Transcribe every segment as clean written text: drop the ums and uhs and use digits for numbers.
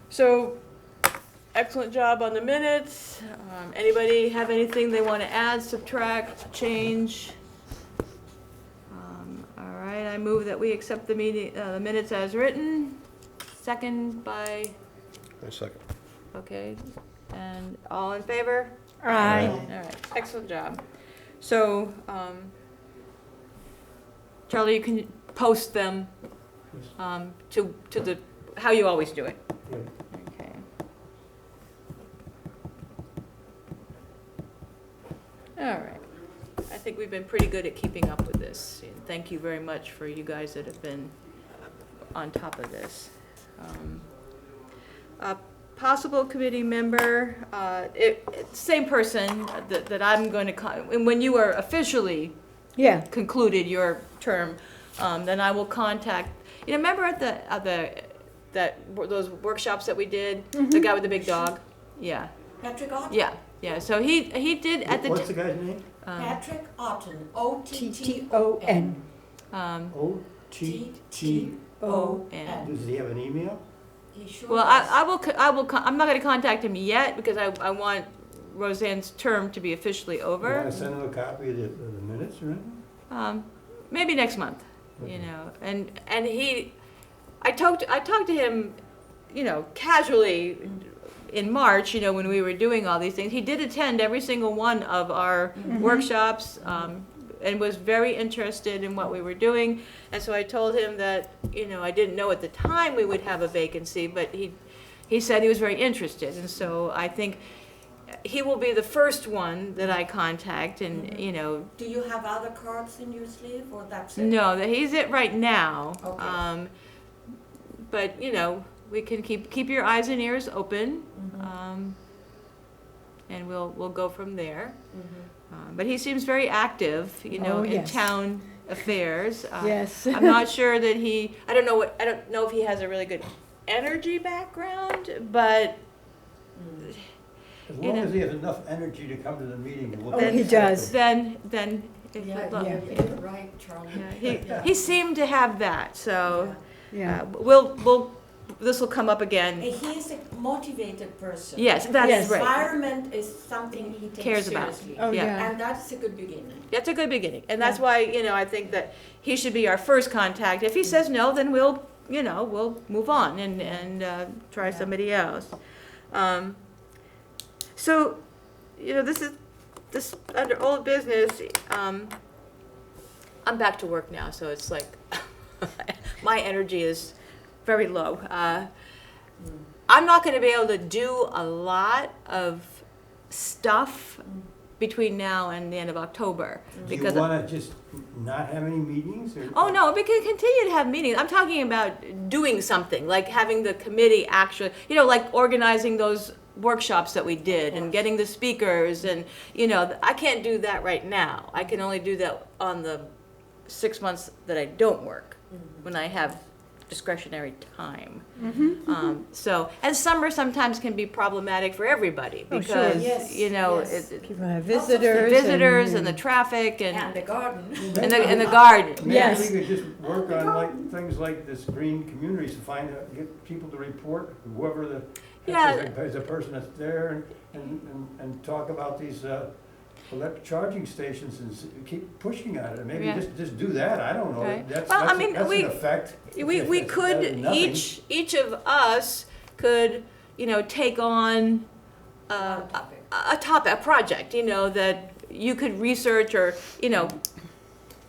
So, excellent job on the minutes. Anybody have anything they want to add, subtract, change? All right, I move that we accept the minutes as written. Second by, A second. okay, and all in favor? Aye. All right, excellent job. So, Charlie, you can post them to the, how you always do it. Okay. All right. I think we've been pretty good at keeping up with this. And thank you very much for you guys that have been on top of this. Possible committee member, same person that I'm going to, and when you are officially Yeah. concluded your term, then I will contact, remember at those workshops that we did? The guy with the big dog? Yeah. Patrick Otten? Yeah, so he did at the. What's the guy's name? Patrick Otten, O-T-T-O-N. T-T-O-N. O-T-T-O-N. Does he have an email? He sure Well, does. I'm not gonna contact him yet, because I want Roseanne's term to be officially You over. want to send him a copy of the minutes or anything? Maybe next month, Okay. and I talked to him, casually in March, when we were doing all these things. He did attend every single one of our workshops, and was very interested in what we were doing. And so I told him that, I didn't know at the time we would have a vacancy, but he said he was very interested. And so I think he will be the first one that I contact, and, Do you have other cards in your sleeve, or that's it? no, that he's it right now. Okay. But, we can keep your eyes and ears open, and we'll go from there. But he seems very active, Oh, in yes. town affairs. Yes. I'm not sure that I don't know if he has a really good energy background, but As long as he has enough energy to come to the meeting. We'll Oh, he accept does. him. then Yeah, look, you did it right, Charlie. he seemed to have that. So Yeah. this will come up again. He's a motivated person. Yes, that's Yes. right. Environment is something he takes Cares about. seriously. Oh, Yeah. yeah. And that's a good beginning. That's a good beginning, and that's Yeah. why, I think that he should be our first contact. If he says no, then we'll move on and try Yeah. somebody else. So, this under old business, I'm back to work now, so it's like, my energy is very low. I'm not gonna be able to do a lot of stuff between now and the end of October, Do you because. want to just not have any meetings? Or? Oh, no, we can continue to have meetings. I'm talking about doing something, like having the committee actually, like organizing those workshops that we did and getting the speakers and, I can't do that right now. I can only do that on the 6 months that I don't work, when I have discretionary time. And summer sometimes can be problematic for everybody Oh, sure. because, Yes, yes. People have visitors visitors and the traffic And the garden. and the garden. Maybe Yes. we could just work on things like this green communities to get people to report, whoever Yeah. as a person that's there, and talk about these electric charging stations and keep pushing on it. Maybe Yeah. just do that. I don't know. Right. That's Well, I that's mean, that's we- an effect. We It's better could, than nothing. each of us could, take on a project, that you could research or,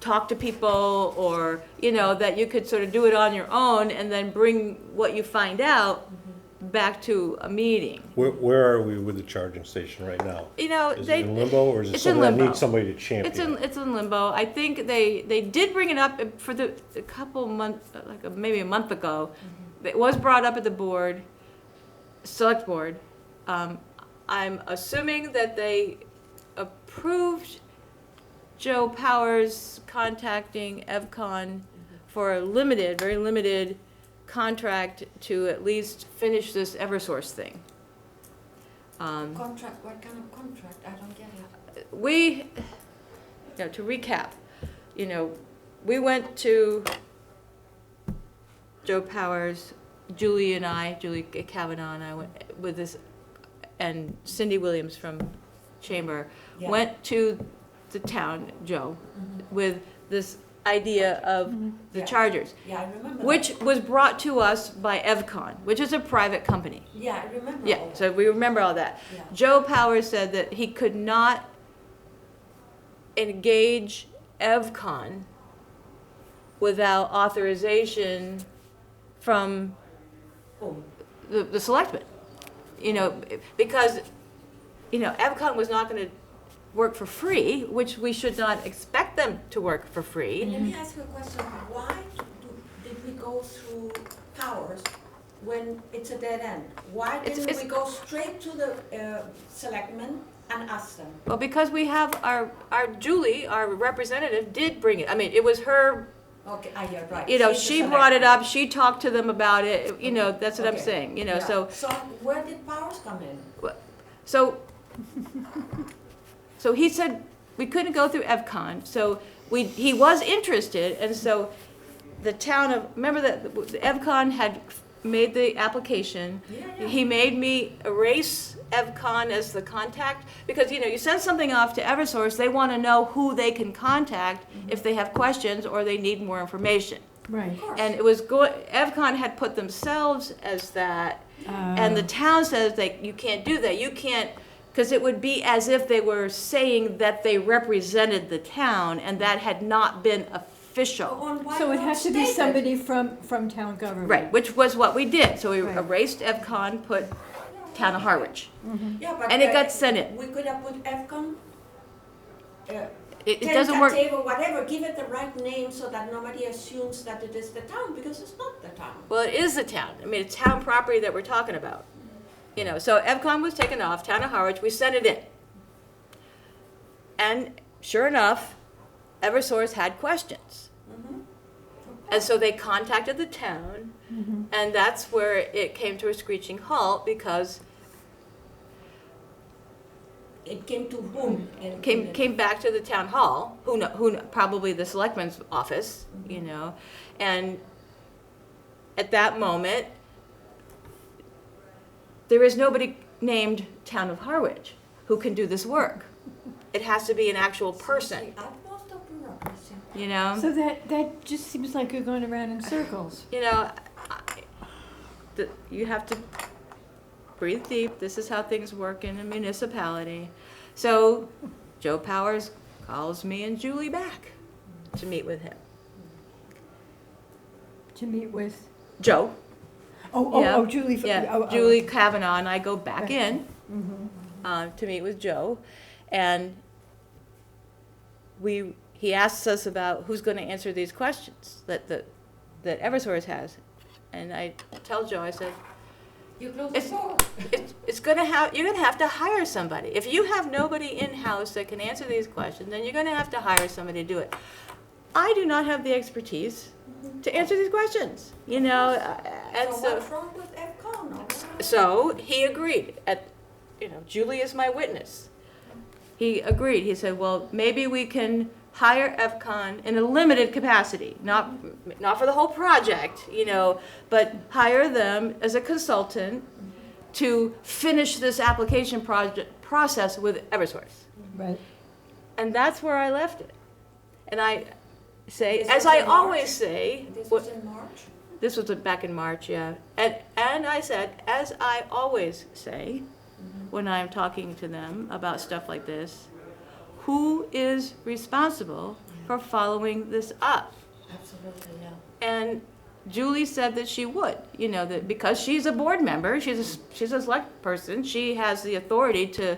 talk to people or, that you could sort of do it on your own and then bring what you find out back to a meeting. Where are we with the charging station right now? Is They. it in limbo, or is it it's in something that limbo. needs somebody to champion? It's in limbo. I think they did bring it up for a couple months, maybe a month ago. It was brought up at the board, select board. I'm assuming that they approved Joe Powers contacting EvCon for a very limited contract to at least finish this Eversource thing. Contract, what kind of contract? I don't get it. We, to recap, we went to Joe Powers Julie Kavanaugh and I went with this, and Cindy Williams from Chamber, Yeah. went to the town, Joe, with this idea of the Yeah. chargers, Yeah, I remember that. which was brought to us by Evcon, which is a private company. Yeah, I remember Yeah, all that. so we remember all that. Yeah. Joe Powers said that he could not engage Evcon without authorization from Oh, the selectmen. You know, because, you know, Evcon was not gonna work for free, which we should not expect them to work for free. and let me ask you a question. Why did we go through Powers when it's a dead end? Why didn't it's- we go straight to the selectmen and ask them? Well, because we have our Julie, our representative, did bring it. I mean, it was her, Okay, yeah, right. you know, She's the she brought it selectman. up, she talked to them about it, you know, that's what I'm Okay. saying, you know, Yeah. so, So where did Powers come in? so, so he said we couldn't go through Evcon, so he was interested, and so the town of, remember that Evcon had made the application. Yeah. He made me erase Evcon as the contact, because, you know, you send something off to Eversource, they want to know who they can contact if they have questions or they need more information. Right. Of course. And it was Evcon had put themselves as that, and the town says that you can't do that, you can't, because it would be as if they were saying that they represented the town, and that had not been official. On what So it road has to be stated? somebody from town government. Right, which was what we did, so we Right. erased Evcon, put town of Harwich. Yeah, but And it got sent in. We could have put EFCON, It doesn't work, tentative or whatever, give it the right name so that nobody assumes that it is the town, because it's not the town. well, it is the town, I mean, it's town property that we're talking about. You know, so Evcon was taken off, town of Harwich, we sent it in. And sure enough, Eversource had questions. And so they contacted the town, and that's where it came to a screeching halt, because It came to whom? came back to the town hall, probably the selectman's office, you know, and at that moment, there is nobody named Town of Harwich who can do this work. It has to be an actual person, Utmost of bureaucracy. you know? So that just seems like you're going around in circles. You know, you have to breathe deep. This is how things work in a municipality. So Joe Powers calls me and Julie back to meet with him. To meet with, Joe, Yeah. Julie. yeah, Julie Kavanaugh and I go back Right. in to meet with Joe, and he asks us about who's going to answer these questions that Eversource has, and I tell Joe, I said, You close the door. you're gonna have to hire somebody. If you have nobody in-house that can answer these questions, then you're gonna have to hire somebody to do it. I do not have the expertise to answer these questions, you know, and So so, what's wrong with EFCON? so he agreed. Julie is my witness. He agreed. He said, well, maybe we can hire Evcon in a limited capacity, not for the whole project, you know, but hire them as a consultant to finish this application process with Eversource. Right. And that's where I left it. And I say, This as was I in March? always say, This was in March? this was back in March, yeah. And I said, as I always say, when I'm talking to them about stuff like this, who is responsible for following this up? Absolutely, yeah. And Julie said that she would, you know, that because she's a board member, she's a select person, she has the authority to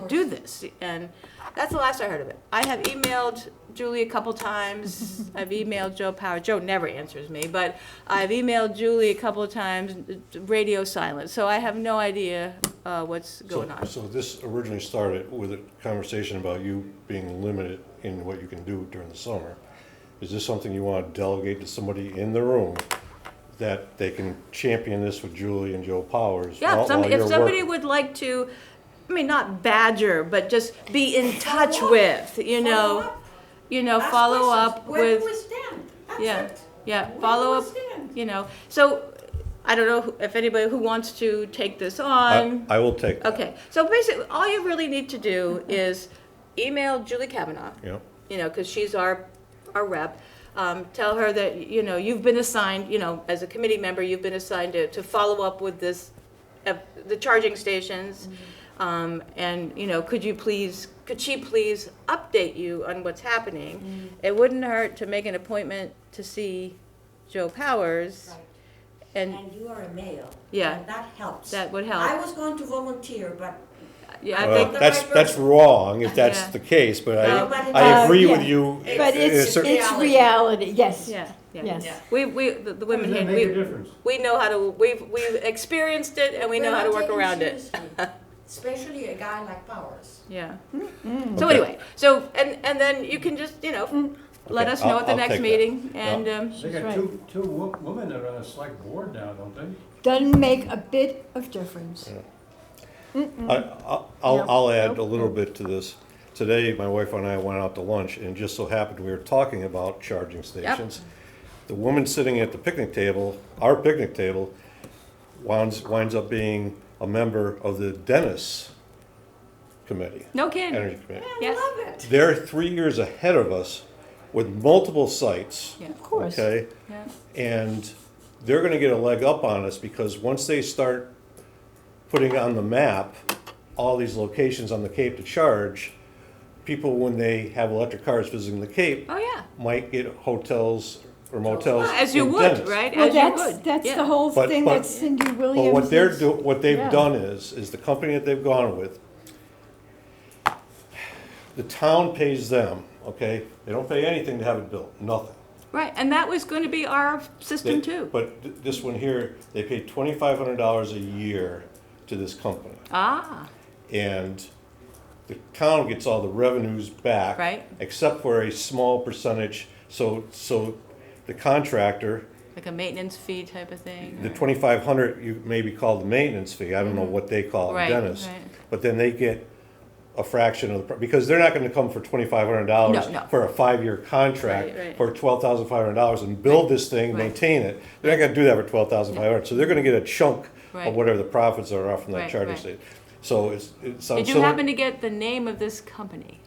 do this. And that's the last I heard of it. I have emailed Julie a couple times. I've emailed Joe Power. Joe never answers me, but I've emailed Julie a couple of times, radio silent. So I have no idea what's going on. So this originally started with a conversation about you being limited in what you can do during the summer. Is this something you want to delegate to somebody in the room that they can champion this with Julie and Joe Powers Yeah, while if you're somebody working? would like to, I mean, not badger, but just be in touch with, follow up Where with, do we stand? That's yeah, it. yeah, Where follow do up, we stand? So I don't know if anybody who wants to take this on. I will take that. Okay, so basically, all you really need to do is email Julie Kavanaugh, Yeah. because she's our rep. Tell her that, you've been assigned, as a committee member, you've been assigned to follow up with this, the charging stations. And, could she please update you on what's happening? It wouldn't hurt to make an appointment to see Joe Powers. Right. And, And you are a male. Yeah. And that helps. That would help. I was going to volunteer, but yeah, I Well, think, the that's right that's person. wrong if that's Yeah. the case, but No, but I agree yeah. with you. But in a it's certain- reality, yes. yeah, yeah. Yes. Yeah. The How women does here, that make a difference? we know how to, we've experienced it and we know how to work around it. Especially a guy like Powers. Yeah. Mm. So Okay. anyway, and then you can just, let Okay, us know at the I'll next take that. meeting, and, They That's got right. two women that are on a select board now, don't they? Doesn't make a bit of difference. I'll add Nope. a little bit to this. Today, my wife and I went out to lunch, and just so happened we were talking about charging stations. The woman sitting at the picnic table, our picnic table, winds up being a member of the Dennis Committee, no kidding. Energy Committee. Yeah. I love it. They're 3 years ahead of us with multiple sites. Yeah. Of course. Okay? Yeah. And they're gonna get a leg up on us because once they start putting on the map all these locations on the Cape to charge, people, when they have electric cars visiting the Cape, Oh, yeah. might get hotels or motels As you in would, Dennis. right? Well, As you that's, would. that's Yeah. the whole But- thing but- that Cindy But Williams what they're is- what they've yeah. done is the company that they've gone with, the town pays them, okay? They don't pay anything to have it built, nothing. Right, and that was going to be our system They- too. But this one here, they pay $2,500 a year to this company. Ah, And the town gets all the revenues back. Right. Except for a small percentage, so the contractor, like a maintenance fee type of thing? the or- 2,500, you maybe call the maintenance fee, I don't know what they call it, Right, Dennis. right. But then they get a fraction of the, because they're not gonna come for $2,500 No, no. for a 5-year contract Right, right. for $12,500 and build this thing, Right. maintain it. They're not gonna do that for $12,500, so they're gonna get a chunk Right. of whatever the profits are off from that Right, charging right. station. So it sounds Did you similar. happen to get the name of this company?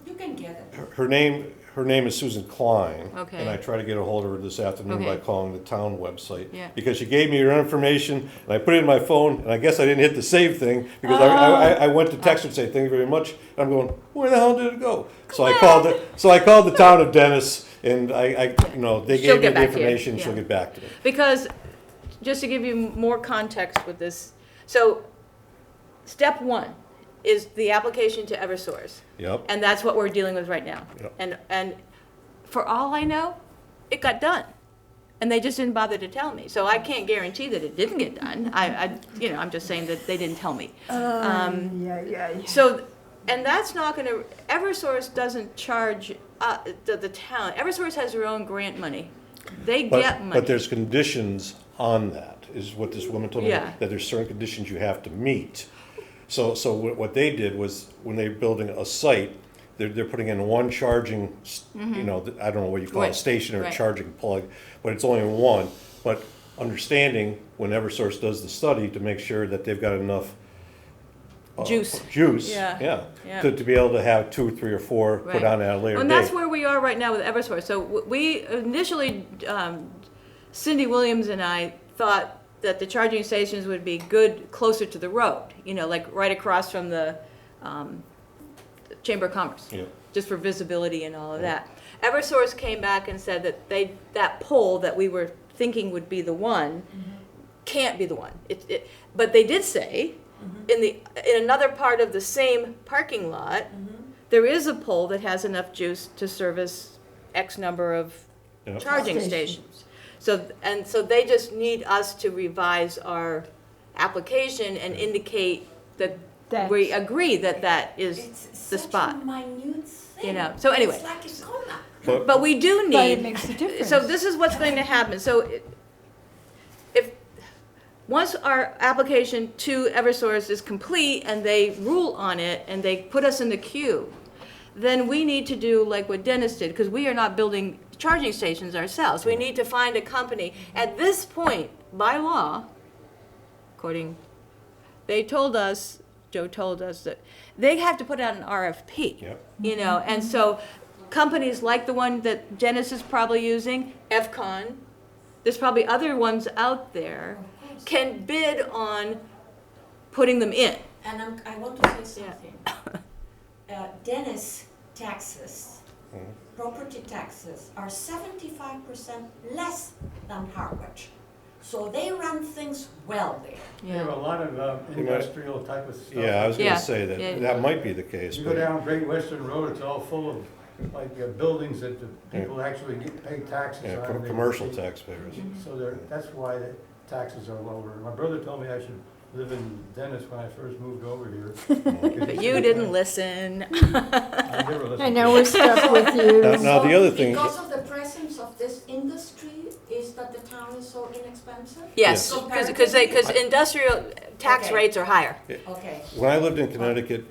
You can get it. Her name is Susan Klein. Okay. And I tried to get a hold of her this afternoon by Okay. calling the town website. Yeah. Because she gave me her information, and I put it in my phone, and I guess I didn't hit the save thing, because I went to text her and say, thank you very much. And I'm going, where the hell did it go? So I called the town of Dennis, and they She'll gave me get the back to you, information, yeah. she'll get back to me. Because, just to give you more context with this, so step one is the application to Eversource. Yep. And that's what we're dealing with right now. Yep. And for all I know, it got done. And they just didn't bother to tell me. So I can't guarantee that it didn't get done. I'm just saying that they didn't tell me. Yeah. So, and that's not gonna, Eversource doesn't charge the town. Eversource has their own grant money. They get money. But there's conditions on that, is what this woman told me, Yeah. that there's certain conditions you have to meet. So what they did was, when they're building a site, they're putting in one charging, I don't know what you call it, Right, station or right. charging plug, but it's only one. But understanding, when Eversource does the study, to make sure that they've got enough Juice. Yeah. to be able to have 2, 3, or 4 put Right. on at a later date. And that's where we are right now with Eversource. So we initially, Cindy Williams and I thought that the charging stations would be good closer to the road, like right across from the Chamber of Commerce. Yeah. Just for visibility and all of that. Eversource came back and said that that pole that we were thinking would be the one can't be the one. But they did say, in another part of the same parking lot, there is a pole that has enough juice to service X number of Yep. charging Stations. stations. So they just need us to revise our application and indicate that we That's- agree that that is It's the such spot. a minute thing. So anyway. It's like a comma. But we do But it need, makes a difference. so this is what's going to happen. So once our application to Eversource is complete and they rule on it and they put us in the queue, then we need to do like what Dennis did, because we are not building charging stations ourselves. We need to find a company. At this point, by law, according, they told us, Joe told us that they have to put out an RFP. Yep. You know, and so companies like the one that Dennis is probably using, FCON, there's probably other ones out there, Of course. can bid on putting them in. And I want to say something. Dennis taxes, property taxes are 75% less than Harwich. So they run things well there. We have a lot of industrial type of stuff. Yeah, I was Yeah. gonna say that, Yeah. that might be the case, You go but, down Great Western Road, it's all full of like buildings that the people actually pay taxes yeah, on. commercial taxpayers. So that's why the taxes are lower. My brother told me I should live in Dennis when I first moved over here. But you didn't listen. I never listened. I know we're stuck with you. Now, the other thing, Because of the presence of this industry, is that the town is so inexpensive? Yes, Yes. because industrial tax Okay. rates are higher. Okay. when I lived in Connecticut,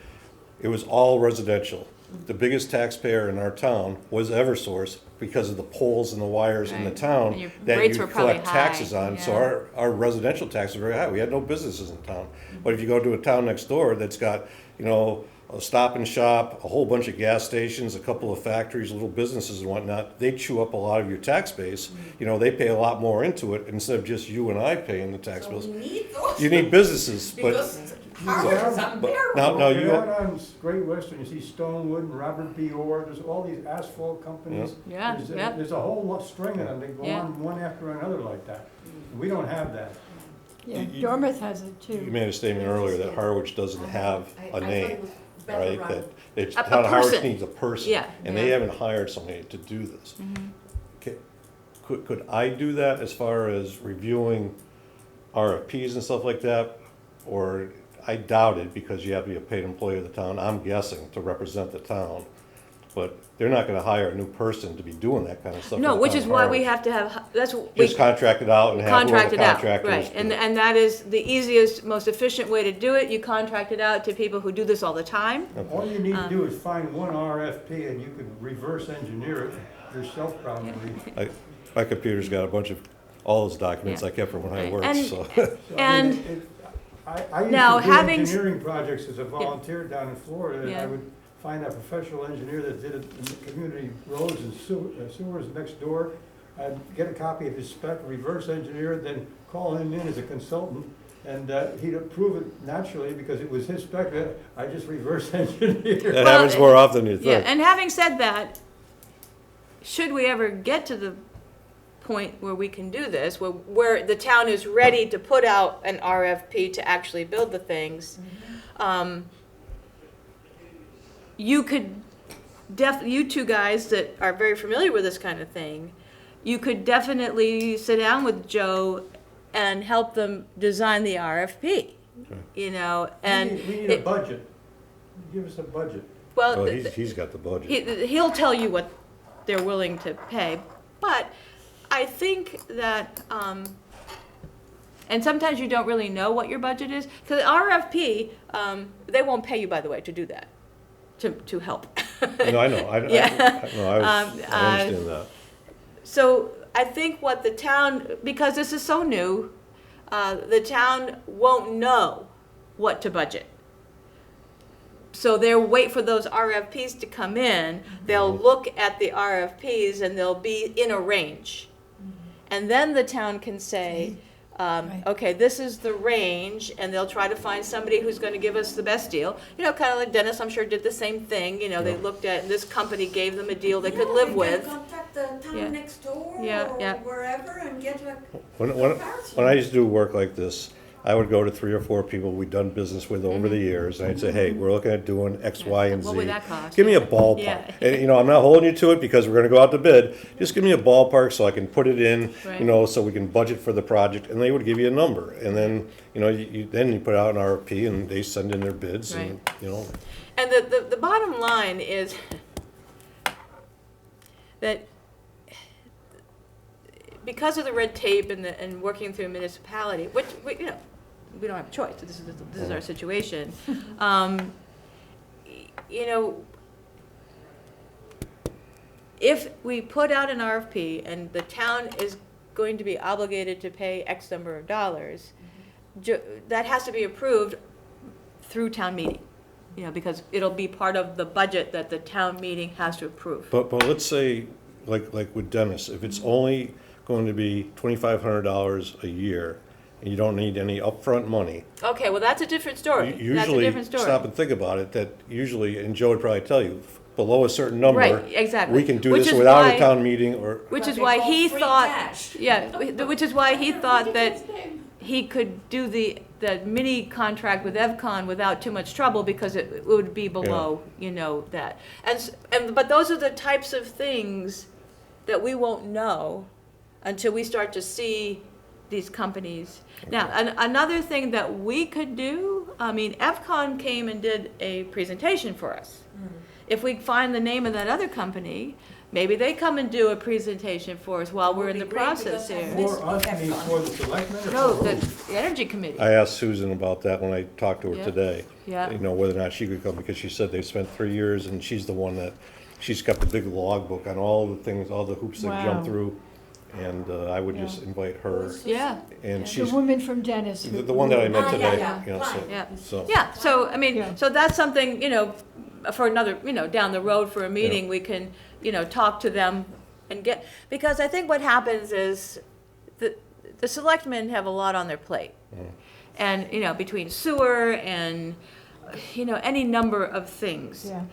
it was all residential. The biggest taxpayer in our town was Eversource because of the poles and the wires in the Right. town And your that rates you were probably collect taxes high, on. So yeah. our residential taxes were very high. We had no businesses in town. But if you go to a town next door that's got, you know, a Stop and Shop, a whole bunch of gas stations, a couple of factories, little businesses and whatnot, they chew up a lot of your tax base. You know, they pay a lot more into it instead of just you and I paying the tax So bills. we need those. You need businesses, but Because Harwich is But unbearable. now Get you, out on Great Western, you see Stonewood and Robert B. Orr, there's all these asphalt companies. Yeah, There's yeah. There's a whole lot string of them, they go Yeah. on one after another like that. We don't have that. Yeah, Dormouth has it you too. made a statement earlier that Harwich doesn't have I a thought name. it was better Right, run. that it's, A town of Harwich person. needs a person. Yeah, And they yeah. haven't hired somebody to do this. Could I do that as far as reviewing RFPs and stuff like that? Or I doubt it because you have to be a paid employee of the town, I'm guessing, to represent the town. But they're not gonna hire a new person to be doing that kind of stuff. No, for the which town is of why we Harwich. have to have, that's, we Just contract it out and have whoever contract the it out, contractor is. right. And that is the easiest, most efficient way to do it. You contract it out to people who do this all the time. All you need to do is find one RFP and you could reverse engineer it yourself probably. My computer's got a bunch of, all those documents Yeah. I kept from when I Right. worked, And- so. So, I mean, And I used now to do having- engineering projects as a volunteer down in Florida, and Yeah. I would find a professional engineer that did it in the community roads and sewers next door. I'd get a copy of his spec, reverse engineer it, then call him in as a consultant, and he'd approve it naturally because it was his spec. I just reverse engineered. That Well, happens more often than you Yeah, think. and having said that, should we ever get to the point where we can do this, where the town is ready to put out an RFP to actually build the things, you could you two guys that are very familiar with this kind of thing, you could definitely sit down with Joe and help them design the RFP, you know, and. We need a it- budget. Give us a budget. Well, Well, he's got the budget. he'll tell you what they're willing to pay, but I think that, and sometimes you don't really know what your budget is, because RFP, they won't pay you, by the way, to do that, to help. No, I know, Yeah. no, I understand that. So I think what the town, because this is so new, the town won't know what to budget. So they'll wait for those RFPs to come in, they'll look at the RFPs and they'll be in a range. And then the town can say, Right. okay, this is the range, and they'll try to find somebody who's gonna give us the best deal. You know, kinda like Dennis, I'm sure, did the same thing, you know, they looked at, this company gave them a deal they could Yeah, live we with. can contact the Yeah. town next door Yeah, or yeah. wherever and get a When comparison. when I used to do work like this, I would go to 3 or 4 people we'd done business with over the years, and I'd say, hey, we're looking at doing X, Y, and Z. What would that cost? Give me a ballpark. Yeah. And, you know, I'm not holding you to it because we're gonna go out to bid. Just give me a ballpark so I can put it in, Right. you know, so we can budget for the project, and they would give you a number. And then, you know, then you put out an RFP and they send in their bids and, Right. you know. And the bottom line is that because of the red tape and working through a municipality, which, you know, we don't have a choice, this is our situation. You know, if we put out an RFP and the town is going to be obligated to pay X number of dollars, that has to be approved through town meeting, you know, because it'll be part of the budget that the town meeting has to approve. But let's say, like with Dennis, if it's only going to be $2,500 a year, and you don't need any upfront money, Okay, well, that's a different story. That's a usually, different story. stop and think about it, that usually, and Joe would probably tell you, below a certain number, Right, exactly. we can do Which this is without why- a town meeting, or, Which What is they why call he free thought, cash. yeah, which is why he thought that he could do the mini contract with EvCon without too much trouble, because it would be below, you know, that. But those are the types of things that we won't know until we start to see these companies. Now, another thing that we could do, I mean, EvCon came and did a presentation for us. If we find the name of that other company, maybe they come and do a presentation for us while we're in the Would be great, process because here. For us, I mean, for the selectmen or No, for the who? Energy Committee, I asked Susan about that when I talked to her Yeah. today. Yeah. You know, whether or not she could come, because she said they spent 3 years, and she's the one that, she's got the big logbook on all the things, all the hoops they Wow. jump through, and I would just invite her, yeah. and Yeah. she's, The woman from Dennis. the one that I met Ah, today, yeah, you know, so, Yeah. so. Yeah, so, I mean, Yeah. so that's something, you know, for another, you know, down the road for a meeting, we can, you know, talk to them and get, because I think what happens is the selectmen have a lot on their plate. And, you know, between sewer and, you know, any number of things. Yeah,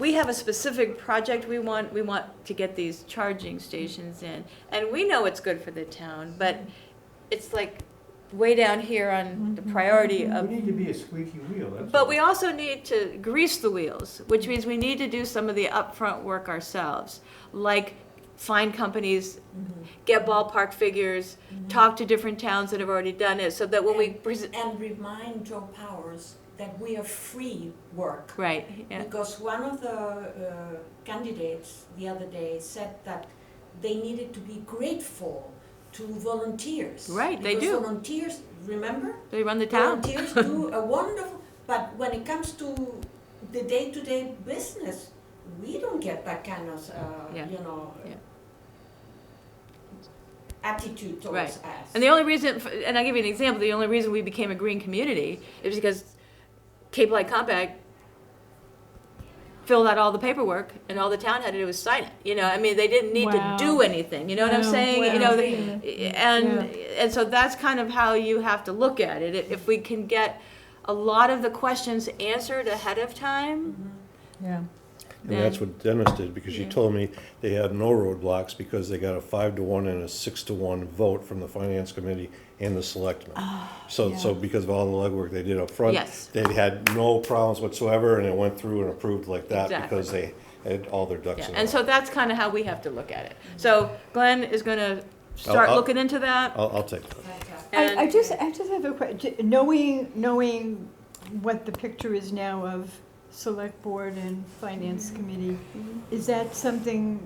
We have a specific project we want to get these charging stations in. And we know it's good for the town, but it's like way down here on the priority We of. need to be a squeaky wheel, that's But all. we also need to grease the wheels, which means we need to do some of the upfront work ourselves, like find companies, get ballpark figures, talk to different towns that have already done it, so that when we present, And remind Joe Powers that we are free work. right, yeah, Because one of the candidates the other day said that they needed to be grateful to volunteers. Right, they Because do. volunteers, remember? they run the town. Volunteers do a wonderful, but when it comes to the day-to-day business, we don't get that kind of, Yeah. you know, Yeah. attitude towards Right. us. And the only reason, and I'll give you an example, the only reason we became a green community is because Cape Light Compact filled out all the paperwork, and all the town had to do was sign it, you know, I mean, they didn't need to Wow. do anything, you know what I'm Wow. saying? You Wow. know, Yeah. and so that's kind of how you have to look at it. If we can get a lot of the questions answered ahead of time, yeah. And that's what Dennis did, because she Yeah. told me they had no roadblocks because they got a 5-1 and a 6-1 vote from the finance committee and the selectmen. So yeah. because of all the legwork they did up front, Yes. they had no problems whatsoever, and it went through and approved like that Exactly. because they had all their ducks yeah, in a and row. so that's kind of how we have to look at it. So Glenn is gonna start I'll- looking into that. I'll take that. And- I just have a question, knowing what the picture is now of select board and finance committee, is that something,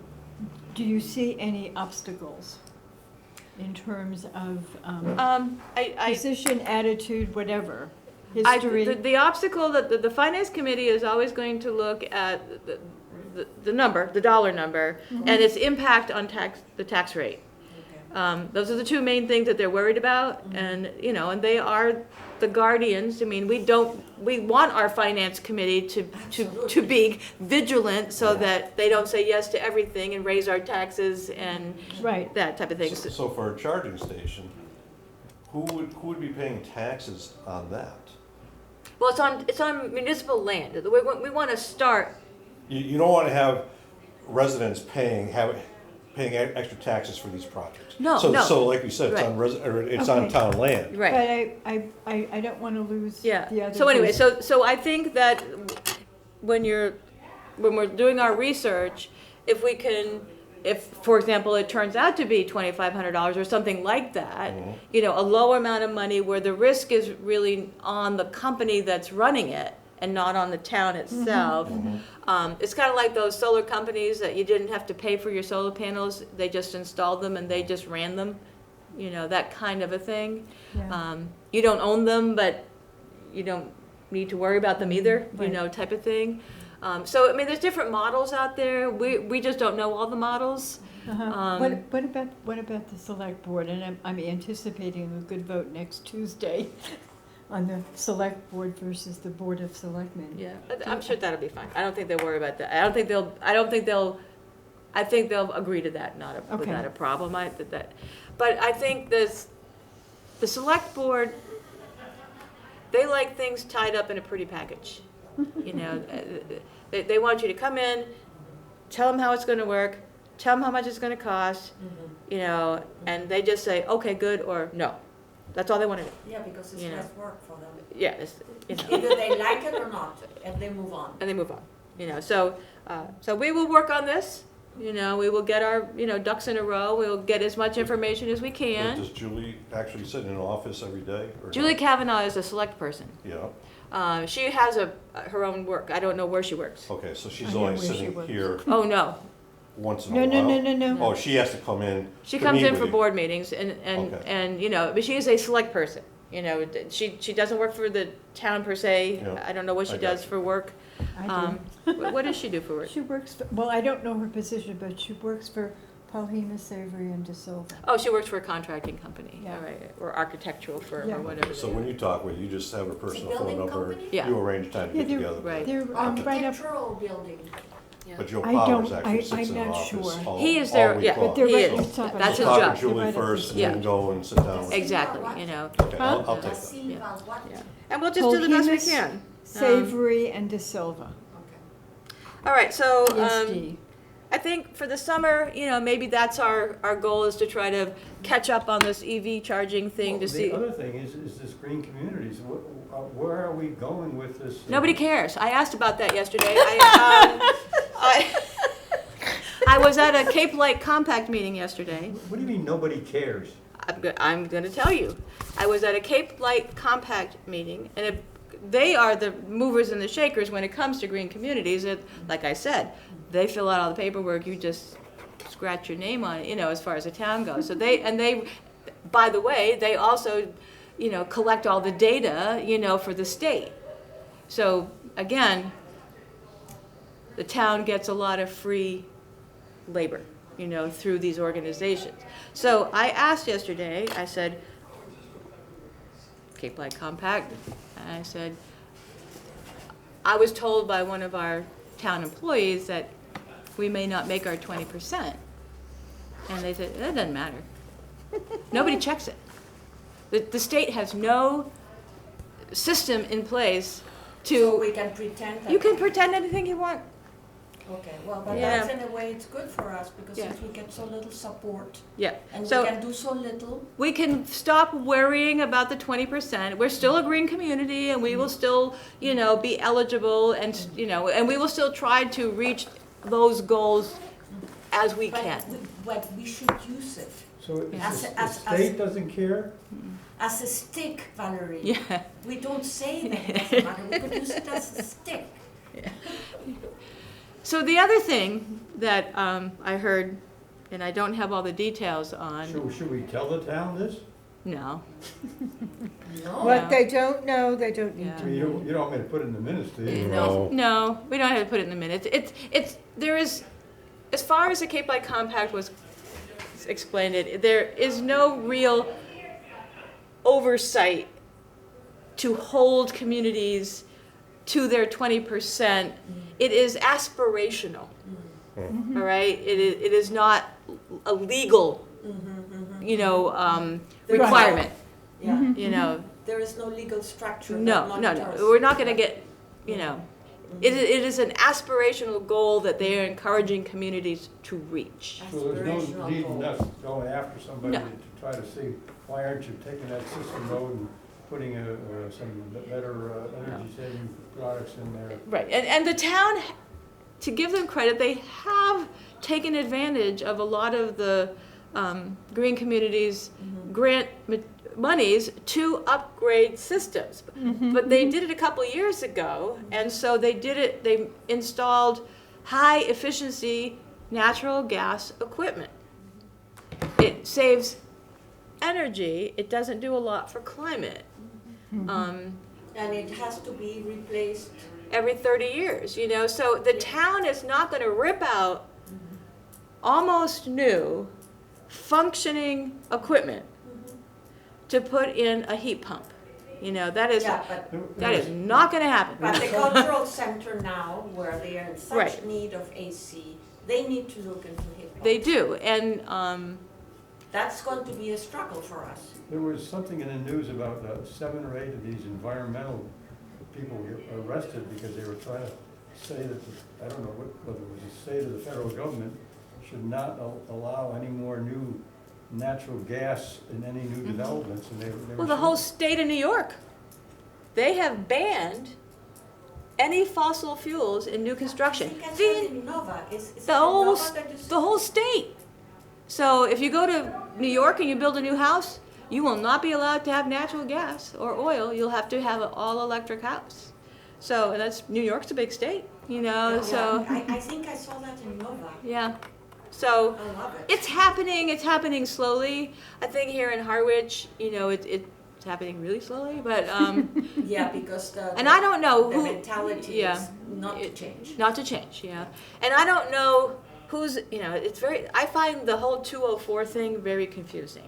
do you see any obstacles in terms of I, position, attitude, whatever, I, history? the obstacle that the finance committee is always going to look at the number, the dollar number, and its impact on the tax rate. Those are the two main things that they're worried about, and, you know, and they are the guardians. I mean, we want our finance committee to be vigilant so that they don't say yes to everything and raise our taxes and Right, that type of thing. So for a charging station, who would be paying taxes on that? Well, it's on municipal land. We want to start, You don't want to have residents paying extra taxes for these projects. No, So, no. so like you said, it's on it's on Okay. town land. right. but I don't want to lose the Yeah, other. so anyway, person. so I think that when we're doing our research, if, for example, it turns out to be $2,500 or something like that, you know, a lower amount of money where the risk is really on the company that's running it and not on the town itself. It's kind of like those solar companies that you didn't have to pay for your solar panels, they just installed them and they just ran them, you know, that kind of a thing. Yeah. You don't own them, but you don't need to worry about them either, you Right. know, type of thing. So, I mean, there's different models out there. We just don't know all the models. What about the select board? And I'm anticipating a good vote next Tuesday on the select board versus the board of selectmen. Yeah, I'm sure that'll be fine. I don't think they'll worry about that. I think they'll agree to that, without a problem. But I think the select board, they like things tied up in a pretty package. You know, they want you to come in, tell them how it's gonna work, tell them how much it's gonna cost, you know, and they just say, okay, good, or no. That's all they wanna do. Yeah, because it's You know. less work for them. Yeah, it's, you know, Either they like it or not, and they move on. and they move on, you know. So we will work on this, you know, we will get our, you know, ducks in a row. We'll get as much information as we But can. does Julie actually sit in an office every day? Or Julie not? Kavanaugh is a select person. Yeah, She has her own work. I don't know where she works. okay, so I she's know only where she sitting works. here Oh, no. once in a No, while? no, no. Oh, she has to come in She to comes meet in with for you. board meetings and, you know, but she is a select person. You know, she doesn't work for the town per se. Yeah, I don't know what she I got does you. for work. I do. What does she do for work? She works, well, I don't know her position, but she works for Paulina Savory and De Silva. Oh, she works for a contracting company, Yeah. all right, or architectural firm Yeah. or whatever. So they when are. you talk with her, you just have her personal phone building number, company? Yeah. you arrange time to Yeah, get they're- together. Right. They're right up, Architectural building. Yeah. But Joe I Powers don't- actually sits I'm in an not office sure. all He is all there, week yeah, long. but they're He right is. on top of That's it. his Talk job. to Julie They're right up first, the and then street. go and sit down with her. Exactly, you know. Okay, I'll take that. Racine Val, what? Yeah. And we'll just do the best we Paulina can. Savory and De Silva, Okay. All right, so ESD. I think for the summer, you know, maybe that's our goal, is to try to catch up on this EV charging thing Well, to see. The other thing is this green communities, where are we going with this? Nobody cares. I asked about that yesterday. I was at a Cape Light Compact meeting yesterday. What do you mean, nobody cares? I'm going to tell you. I was at a Cape Light Compact meeting, and they are the movers and the shakers when it comes to green communities. Like I said, they fill out all the paperwork. You just scratch your name on it, you know, as far as the town goes. So they, by the way, they also, you know, collect all the data, you know, for the state. So again, the town gets a lot of free labor, you know, through these organizations. So I asked yesterday, I said, Cape Light Compact, and I said, I was told by one of our town employees that we may not make our 20%. And they said, that doesn't matter. Nobody checks it. The state has no system in place So to, we can pretend that. you can pretend anything you want. Okay, well, but Yeah. that's in a way, it's good for us, because Yeah. since we get so little support, Yeah. and we So can do so little, we can stop worrying about the 20%. We're still a green community, and we will still, you know, be eligible, and, you know, and we will still try to reach those goals as we can. but we should use it. So As- the as- state doesn't care? As a stick, Valerie. Yeah. We don't say that it doesn't matter, we could use it as a stick. So the other thing that I heard, and I don't have all the details on, Should we tell the town this? no. No. What they don't know, they don't need Yeah. I to mean, know. you don't want me to put it in the minutes, do you? No. No, we don't have to put it in the minutes. There is, as far as the Cape Light Compact was explained, there is no real oversight to hold communities to their 20%. It is aspirational, all right? It is not a legal, you know, requirement, Yeah, you know. there is no legal structure that No, no, monitors. no, we're not gonna get, you know, it is an aspirational goal that they are encouraging communities to reach. So there's no Aspirational need goal. in us going after somebody No. to try to see, why aren't you taking that system road and putting some better energy saving products in there? Right, and the town, to give them credit, they have taken advantage of a lot of the green communities grant monies to upgrade systems. But they did it a couple of years ago, and so they installed high efficiency natural gas equipment. It saves energy, it doesn't do a lot for climate. And it has to be replaced every 30 years, you know? So the town is not gonna rip out almost new, functioning equipment to put in a heat pump. You know, that is, Yeah, but, that is not gonna happen. but the cultural center now, where they are in such Right. need of AC, they need to look into hip hop. They do, and, That's going to be a struggle for us. There was something in the news about 7 or 8 of these environmental people get arrested because they were trying to say that, I don't know whether it was a say to the federal government, should not allow any more new natural gas in any new developments, and they were. well, the whole state of New York, they have banned any fossil fuels in new construction. I think I The- said in Nova, is it the whole, Nova that is? the whole state. So if you go to New York and you build a new house, you will not be allowed to have natural gas or oil. You'll have to have an all-electric house. So, and that's, New York's a big state, you know, Yeah, so, I think I saw that in Nova. yeah. So, I love it. it's happening slowly. I think here in Harwich, you know, it's happening really slowly, but, Yeah, because the. and I don't know The who, mentality yeah. is not to change. not to change, yeah. And I don't know who's, you know, it's very, I find the whole 204 thing very confusing,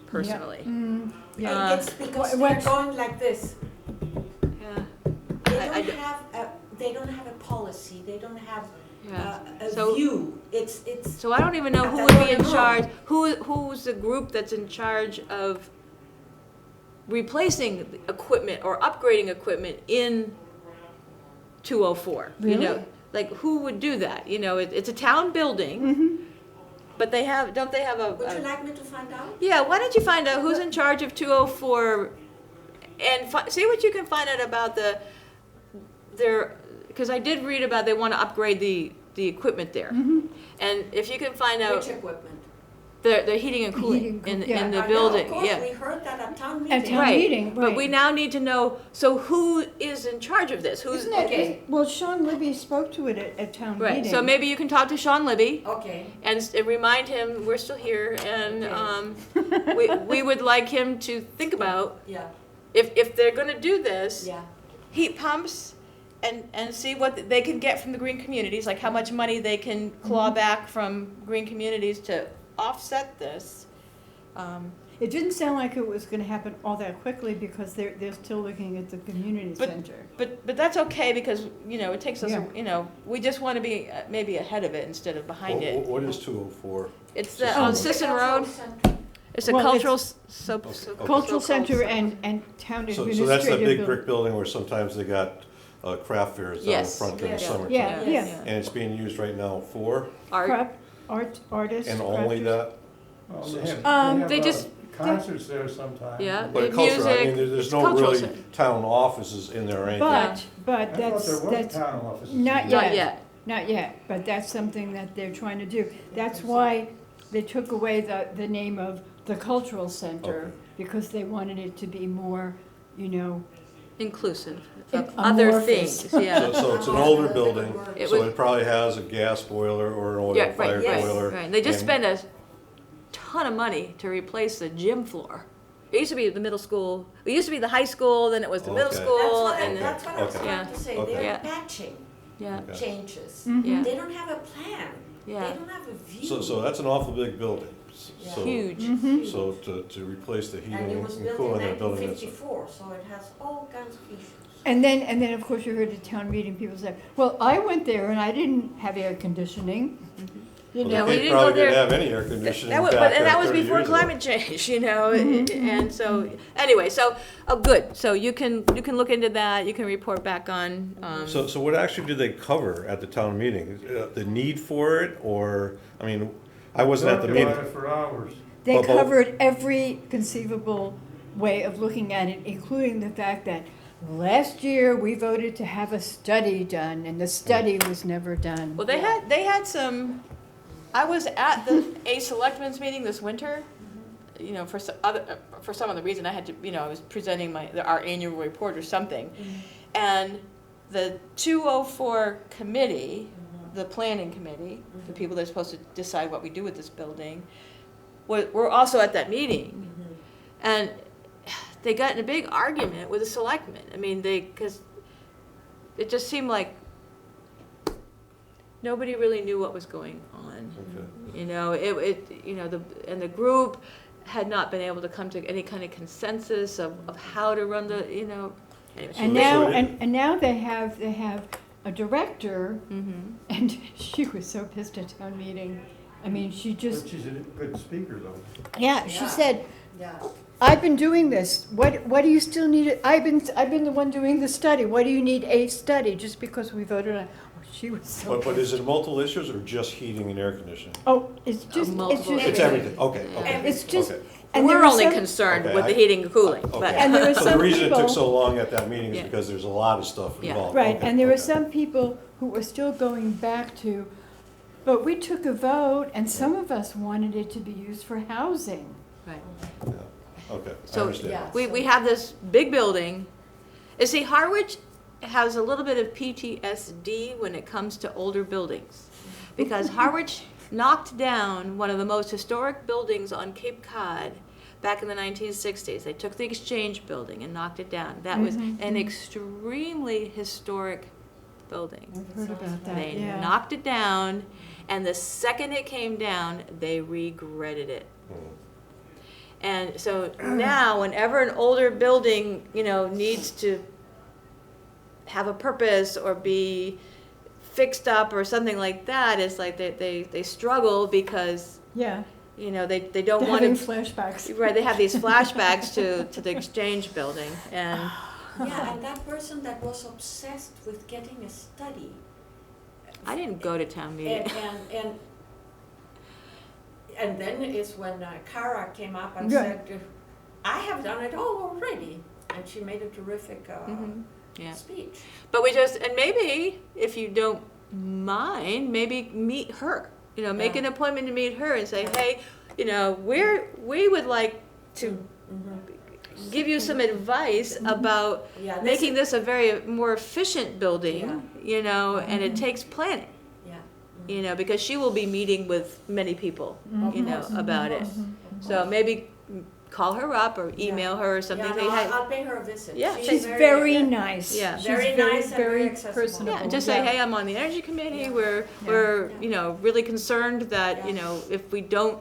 personally. Yeah. It's because What- they're going like this. Yeah. They I don't have they don't have a policy, they don't have Yeah. a So- view. It's, So I don't even know who That's would be in what I know. charge, who's the group that's in charge of replacing the equipment or upgrading equipment in 204, you know? Really? Like, who would do that? You know, it's a town building, but they have, don't they have would you like me to find out? yeah, why don't you find out who's in charge of 204 and see what you can find out about because I did read about they want to upgrade the equipment there. And if you can find out Which equipment? the heating and cooling Heating, in yeah. the I know, building, of course, yeah. we heard that at town At meeting. town meeting, But we right. now need to know, so who is in charge of this? Who's, Isn't it, Okay. well, Sean Libby spoke to it at town meeting. right, so maybe you can talk to Sean Libby Okay, and remind him we're still here and, Okay. we would like him to think about yeah, if they're gonna do this, yeah. heat pumps and see what they can get from the green communities, like how much money they can claw back from green communities to offset this. It didn't sound like it was gonna happen all that quickly because they're still looking at the community But- center. But that's okay because, you know, it takes us, Yeah. you know, we just want to be maybe ahead of it instead of behind it. What is 204? It's the, on Sisson Road, it's a Well, cultural, Okay. Cultural so-called center and town So administrative. that's that big building. brick building where sometimes they got craft fairs out in Yes. front during the Yeah. summertime. Yeah, Yeah. yeah. And it's being used right now for, art. Artists. and only crafters. that? Well, They have, just- concerts there sometimes. Yeah. But The culture, I mean, music, there's it's no cultural really center. town offices in there or anything. But I thought that's, there was that's, town offices. not Not yet. yet. not yet, but that's something that they're trying to do. That's why they took away the name of the cultural center, Okay. because they wanted it to be more, you know, Inclusive It- of other amorphous. things, yeah. So it's an older building, It so would- it probably has a gas boiler or an Yeah, oil right, fired yes. boiler. Right, they just and- spent a ton of money to replace the gym floor. It used to be the middle school, it used to be the high school, then it was the middle Okay. school, That's and, what I was Okay. trying to say, Okay. they're Yeah. patching yeah, Okay. changes. yeah, They don't have a plan, they yeah. don't have a view. So that's an awful big building. Yeah. So- Huge. So to replace the And heating it was and built in cooling in that building, that's, 1954, so it has all kinds of issues. and then of course you heard at town meeting, people say, well, I went there and I didn't have air conditioning. You well, Yeah, know, we they didn't go probably didn't there. have any air conditioning That was, back and that was 30 before years ago. climate change, you know, and so, anyway, so, oh, good, so you can look into that, you can report back on, So what actually did they cover at the town meeting? The need for it, or, I mean, I wasn't at the Talked about meeting. it for hours. they But- covered every conceivable way of looking at it, including the fact that last year we voted to have a study done, and the study was never done. well, they had some, I was at a selectmen's meeting this winter, you know, for some other reason, I had to, you know, I was presenting our annual report or something, and the 204 committee, the planning committee, the people that are supposed to decide what we do with this building, were also at that meeting. And they got in a big argument with the selectmen. I mean, because it just seemed like nobody really knew what was going on. Okay. You know, and the group had not been able to come to any kind of consensus of how to run the, anyway. And So now, it- and now they have a director, Mhm. and she was so pissed at town meeting. I mean, she just, But she's a good speaker, though. yeah, she Yeah. said, Yeah. I've been doing this, what do you still need, I've been the one doing the study, what do you need a study, just because we voted on, oh, she was so But pissed. is it multiple issues or just heating and air conditioning? Oh, it's just, it's multiple just. It's everything, okay, okay. It's just, okay. and there We're were only some- concerned Okay, with the I- heating and cooling, Okay. but. And there were So the some reason it took people- so long at that meeting is Yeah. because there's a lot of stuff Yeah. involved. Right, Okay, and there were okay. some people who were still going back to, but we took a vote, and some of us wanted it to be used for housing. Right. Yeah. Okay, I So, understand. yeah. We have this big building. You see, Harwich has a little bit of PTSD when it comes to older buildings. Because Harwich knocked down one of the most historic buildings on Cape Cod back in the 1960s. They took the Exchange building and knocked it down. That was an extremely historic building. I've heard about that, They yeah. knocked it down, and the second it came down, they regretted it. Mm. And so now, whenever an older building, needs to have a purpose or be fixed up or something like that, it's like they struggle because, Yeah, they don't they're want having to. flashbacks. Right, they have these flashbacks to the Exchange building, and Yeah, and that person that was obsessed with getting a study, I didn't go to town meeting. and then is when Kara came up and Yeah. said, I have done it all already, and she made a terrific Mhm. Yeah. speech. But and maybe, if you don't mind, maybe meet her. Make Yeah. an appointment to meet her and say, hey, we would like to give you some advice about Yeah, this making is- this a very more efficient building, and it takes planning, Yeah. because she will be meeting with many people, about it. So maybe call her up or email her or something. Yeah, say, no, hey, I'll pay her a visit. Yeah. She's very nice. Yeah. She's Very nice and very accessible. personable. yeah, and just say, Yeah. hey, I'm on the energy committee. Yeah. We're Yeah. really concerned that Yeah. if we don't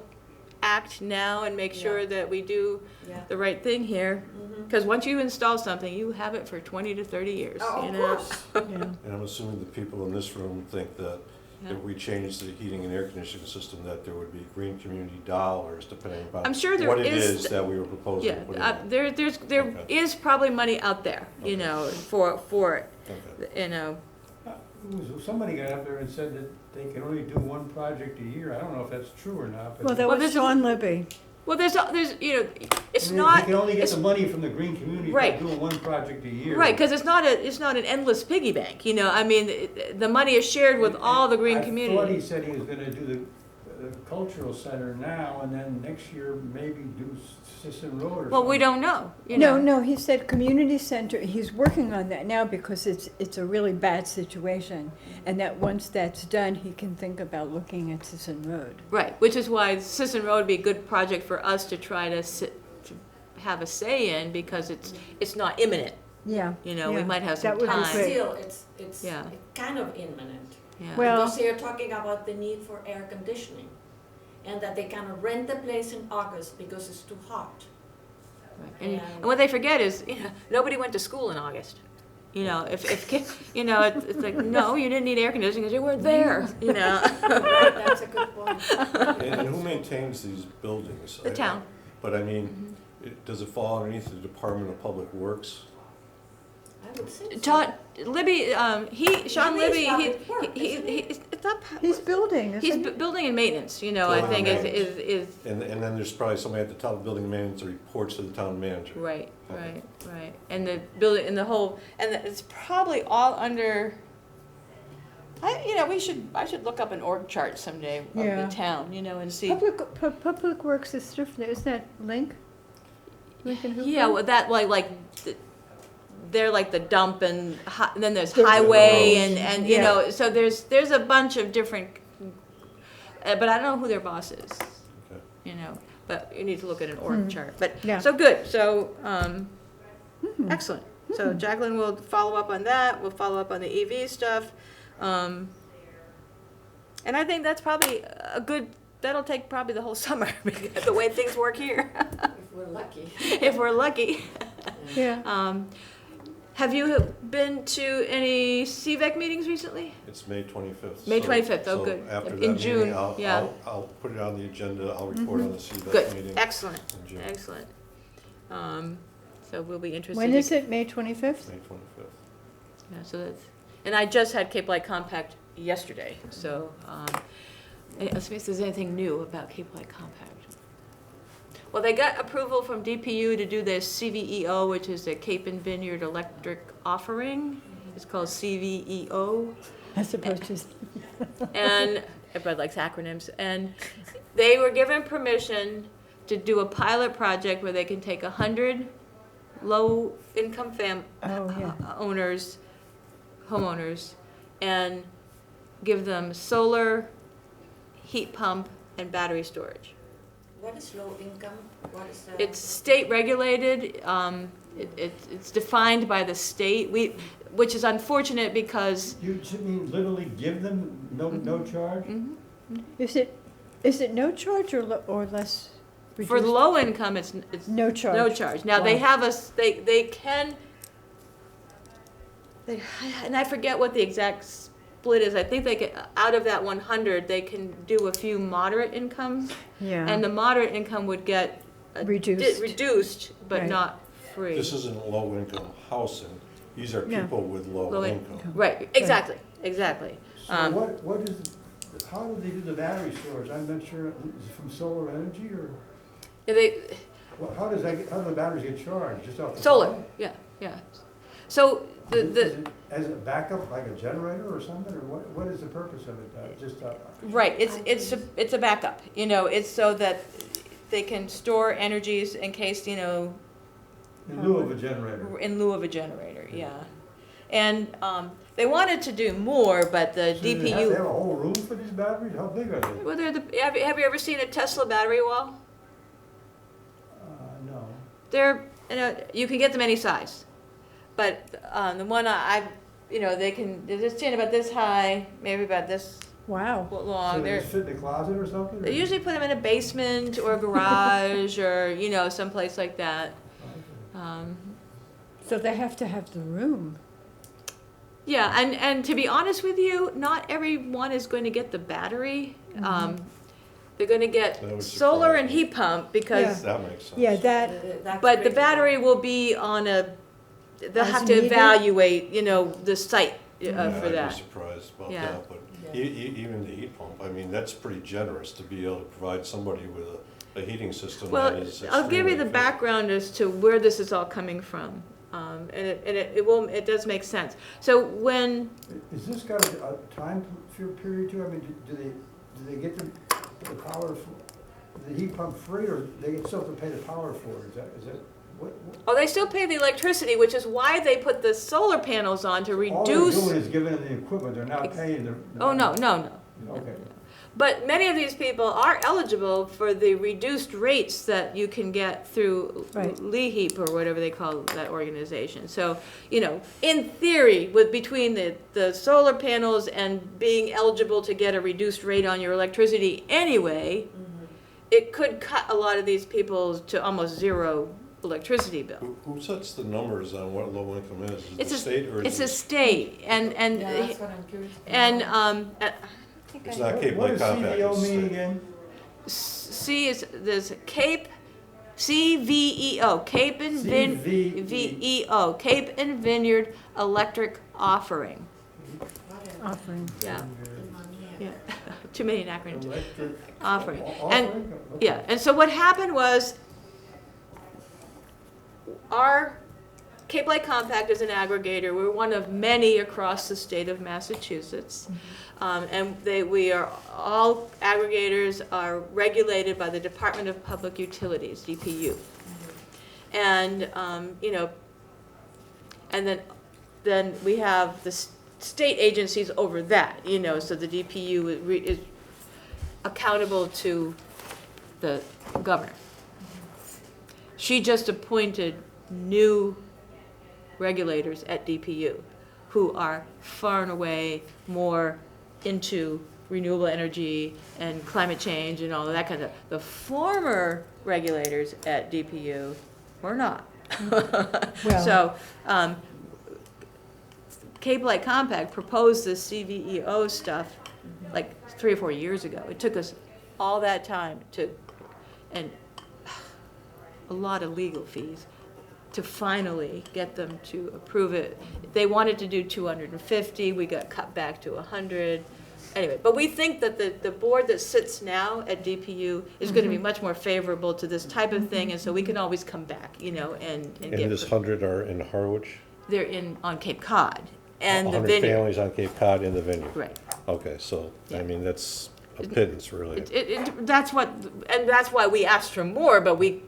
act now and make sure Yeah. that we do Yeah. the right thing here, Mhm. because once you install something, you have it for 20 to 30 years. Oh, you of know? course. Yeah. And I'm assuming the people in this room think that Yeah. if we change the heating and air conditioning system, that there would be green community dollars depending upon I'm sure there what it is- is that we were proposing. Yeah, to put in. there Okay. is probably money out there, Okay. for it. Okay. Somebody got up there and said that they can only do one project a year. I don't know if that's true or not, but. Well, that Well, was this- Sean Libby. Well, there's it's I mean, not. You can only get it's- the money from the green community Right. by doing one project a year. Right, because it's not an endless piggy bank, I mean, the money is shared with all the green I thought he community. said he was gonna do the cultural center now, and then next year maybe do Sisson Road or something. Well, we don't know, No, he said community center, he's working on that now because it's a really bad situation. And that once that's done, he can think about looking at Sisson Road. Right, which is why Sisson Road would be a good project for us to try to have a say in, because it's not imminent, Yeah. we yeah, might have that some would be time. great. Still, it's Yeah. kind of imminent. Yeah. Well- Because they're talking about the need for air conditioning, and that they kind of rent the place in August because it's too hot. Right. And what they forget is, nobody went to school in August. If it's like, no, you didn't need air conditioning because you weren't there, Right, that's a good point. And who maintains these buildings? The town. But I mean, does it fall underneath the Department of Public Works? I would say so. Todd, Libby, Sean Libby Libby, is public work, isn't he? it's not. He's building, He's isn't he? building and maintenance, I Building think and is And then there's probably somebody at the top of building maintenance that reports to the town manager. right, Okay. right. And the building, and the whole, it's probably all under, I should look up an org chart someday of Yeah. the town, and see. Public Works is different, isn't that Link? Lincoln Hooper? Yeah, well, that, they're like the dump and then there's The highway roads. and Yeah. so there's a bunch of different, but I don't know who their boss is, Okay. but you need to look at an org chart. But, Yeah. so good, so, excellent. So Jacqueline will follow up on that, we'll follow up on the EV stuff. And I think that's probably a good, that'll take probably the whole summer, because the way things work here, If we're lucky. if we're lucky. Yeah. Have you been to any CVEC meetings recently? It's May 25th. May so- 25th, oh, so good. after In that June, meeting, I'll, yeah. I'll put it on the agenda, I'll report on the CVEC Good, meeting. excellent, in June. excellent. So we'll be interested. When to- is it, May 25th? May 25th. Yeah, so that's, and I just had Cape Light Compact yesterday, so, let's see if there's anything new about Cape Light Compact. Well, they got approval from DPU to do their CVEO, which is the Cape and Vineyard Electric Offering. It's called CVEO. As opposed to, And everybody likes acronyms. And they were given permission to do a pilot project where they can take 100 low-income oh, yeah. homeowners, and give them solar, heat pump, and battery storage. What is low income? What is that? It's state regulated, it's defined by the state, which is unfortunate because, You mean literally give them no charge? Is it no charge or less reduced? for the low income, it's No charge. no charge. Now, they Wow. have they can, and I forget what the exact split is, I think they get, out of that 100, they can do a few moderate incomes, Yeah. and the moderate income would get Reduced. reduced, but Right. not free. This isn't low-income housing, these are No. people with low Low income. Right, exactly, exactly. So Um, what is, how do they do the battery storage? I'm not sure, is it from solar energy or, how do the batteries get charged? Just off the Solar, phone? yeah, yeah. So Is it- the, As a backup, like a generator or something, or what is the purpose of it? right, it's a backup, it's so that they can store energies in case, In lieu of a generator? in lieu of a generator, yeah. And they wanted to do more, but the So do they have DPU, a whole room for these batteries? How big are they? well, have you ever seen a Tesla battery wall? No. They're, you can get them any size. But the one they're just stand about this high, maybe about this Wow. long. So they They're, just fit in the closet or something? they usually put them in a basement or a garage or, someplace like that. So they have to have the room. Yeah, and to be honest with you, not everyone is going to get the battery. They're going to That get would solar surprise and me. heat pump because, That makes sense. Yeah, that, That's but the critical. battery will be on they'll As have to needed? evaluate, the site Yeah, for I'd be that. surprised about Yeah. that, but even the heat pump, I mean, that's pretty generous to be able to provide somebody with a heating system Well, that is I'll give you the extremely efficient. background as to where this is all coming from. And it does make sense. So when, Is this got a time period too? I mean, do they get the power, the heat pump free, or they still have to pay the power for it? Is that, what? they still pay the electricity, which is why they put the solar panels on to All they're reduce. doing is giving them the equipment, they're not paying the. Oh, no. Okay. But many of these people are eligible for the reduced rates that you can get through Right. LEHEAP or whatever they call that organization. So, in theory, between the solar panels and being eligible to get a reduced rate on your electricity anyway, it could cut a lot of these people to almost zero electricity bill. Who sets the numbers on what low income is? Is it It's the a, state or it's is a it? state, and Yeah, that's what I'm curious. to and know. I think It's I- not Cape What Light does Compact. CVO it's mean state. again? C is, there's Cape, CVEO, Cape and VEO, Cape and Vineyard Electric Offering. offering. Yeah, Yeah. yeah, too many acronyms. Electric. Offering. Offering? And, Okay. yeah, and so what happened was, our Cape Light Compact is an aggregator. We're one of many across the state of Massachusetts. And we are, all aggregators are regulated by the Department of Public Utilities, DPU. And, and then we have the state agencies over that, so the DPU is accountable to the governor. She just appointed new regulators at DPU who are far and away more into renewable energy and climate change and all of that kind of stuff. The former regulators at DPU were not. Well- So, Cape Light Compact proposed this CVEO stuff like 3 or 4 years ago. It took us all that time and a lot of legal fees to finally get them to approve it. They wanted to do 250, we got cut back to 100. Anyway, but we think that the board that sits now at DPU is going to be much more favorable to this type of thing, and so we can always come back, and And get. this 100 are in Harwich? They're on Cape Cod and the 100 vineyard. families on Cape Cod in the vineyard? Right. Okay, so, Yeah. I mean, that's a pittance, really. That's why we asked for more, but we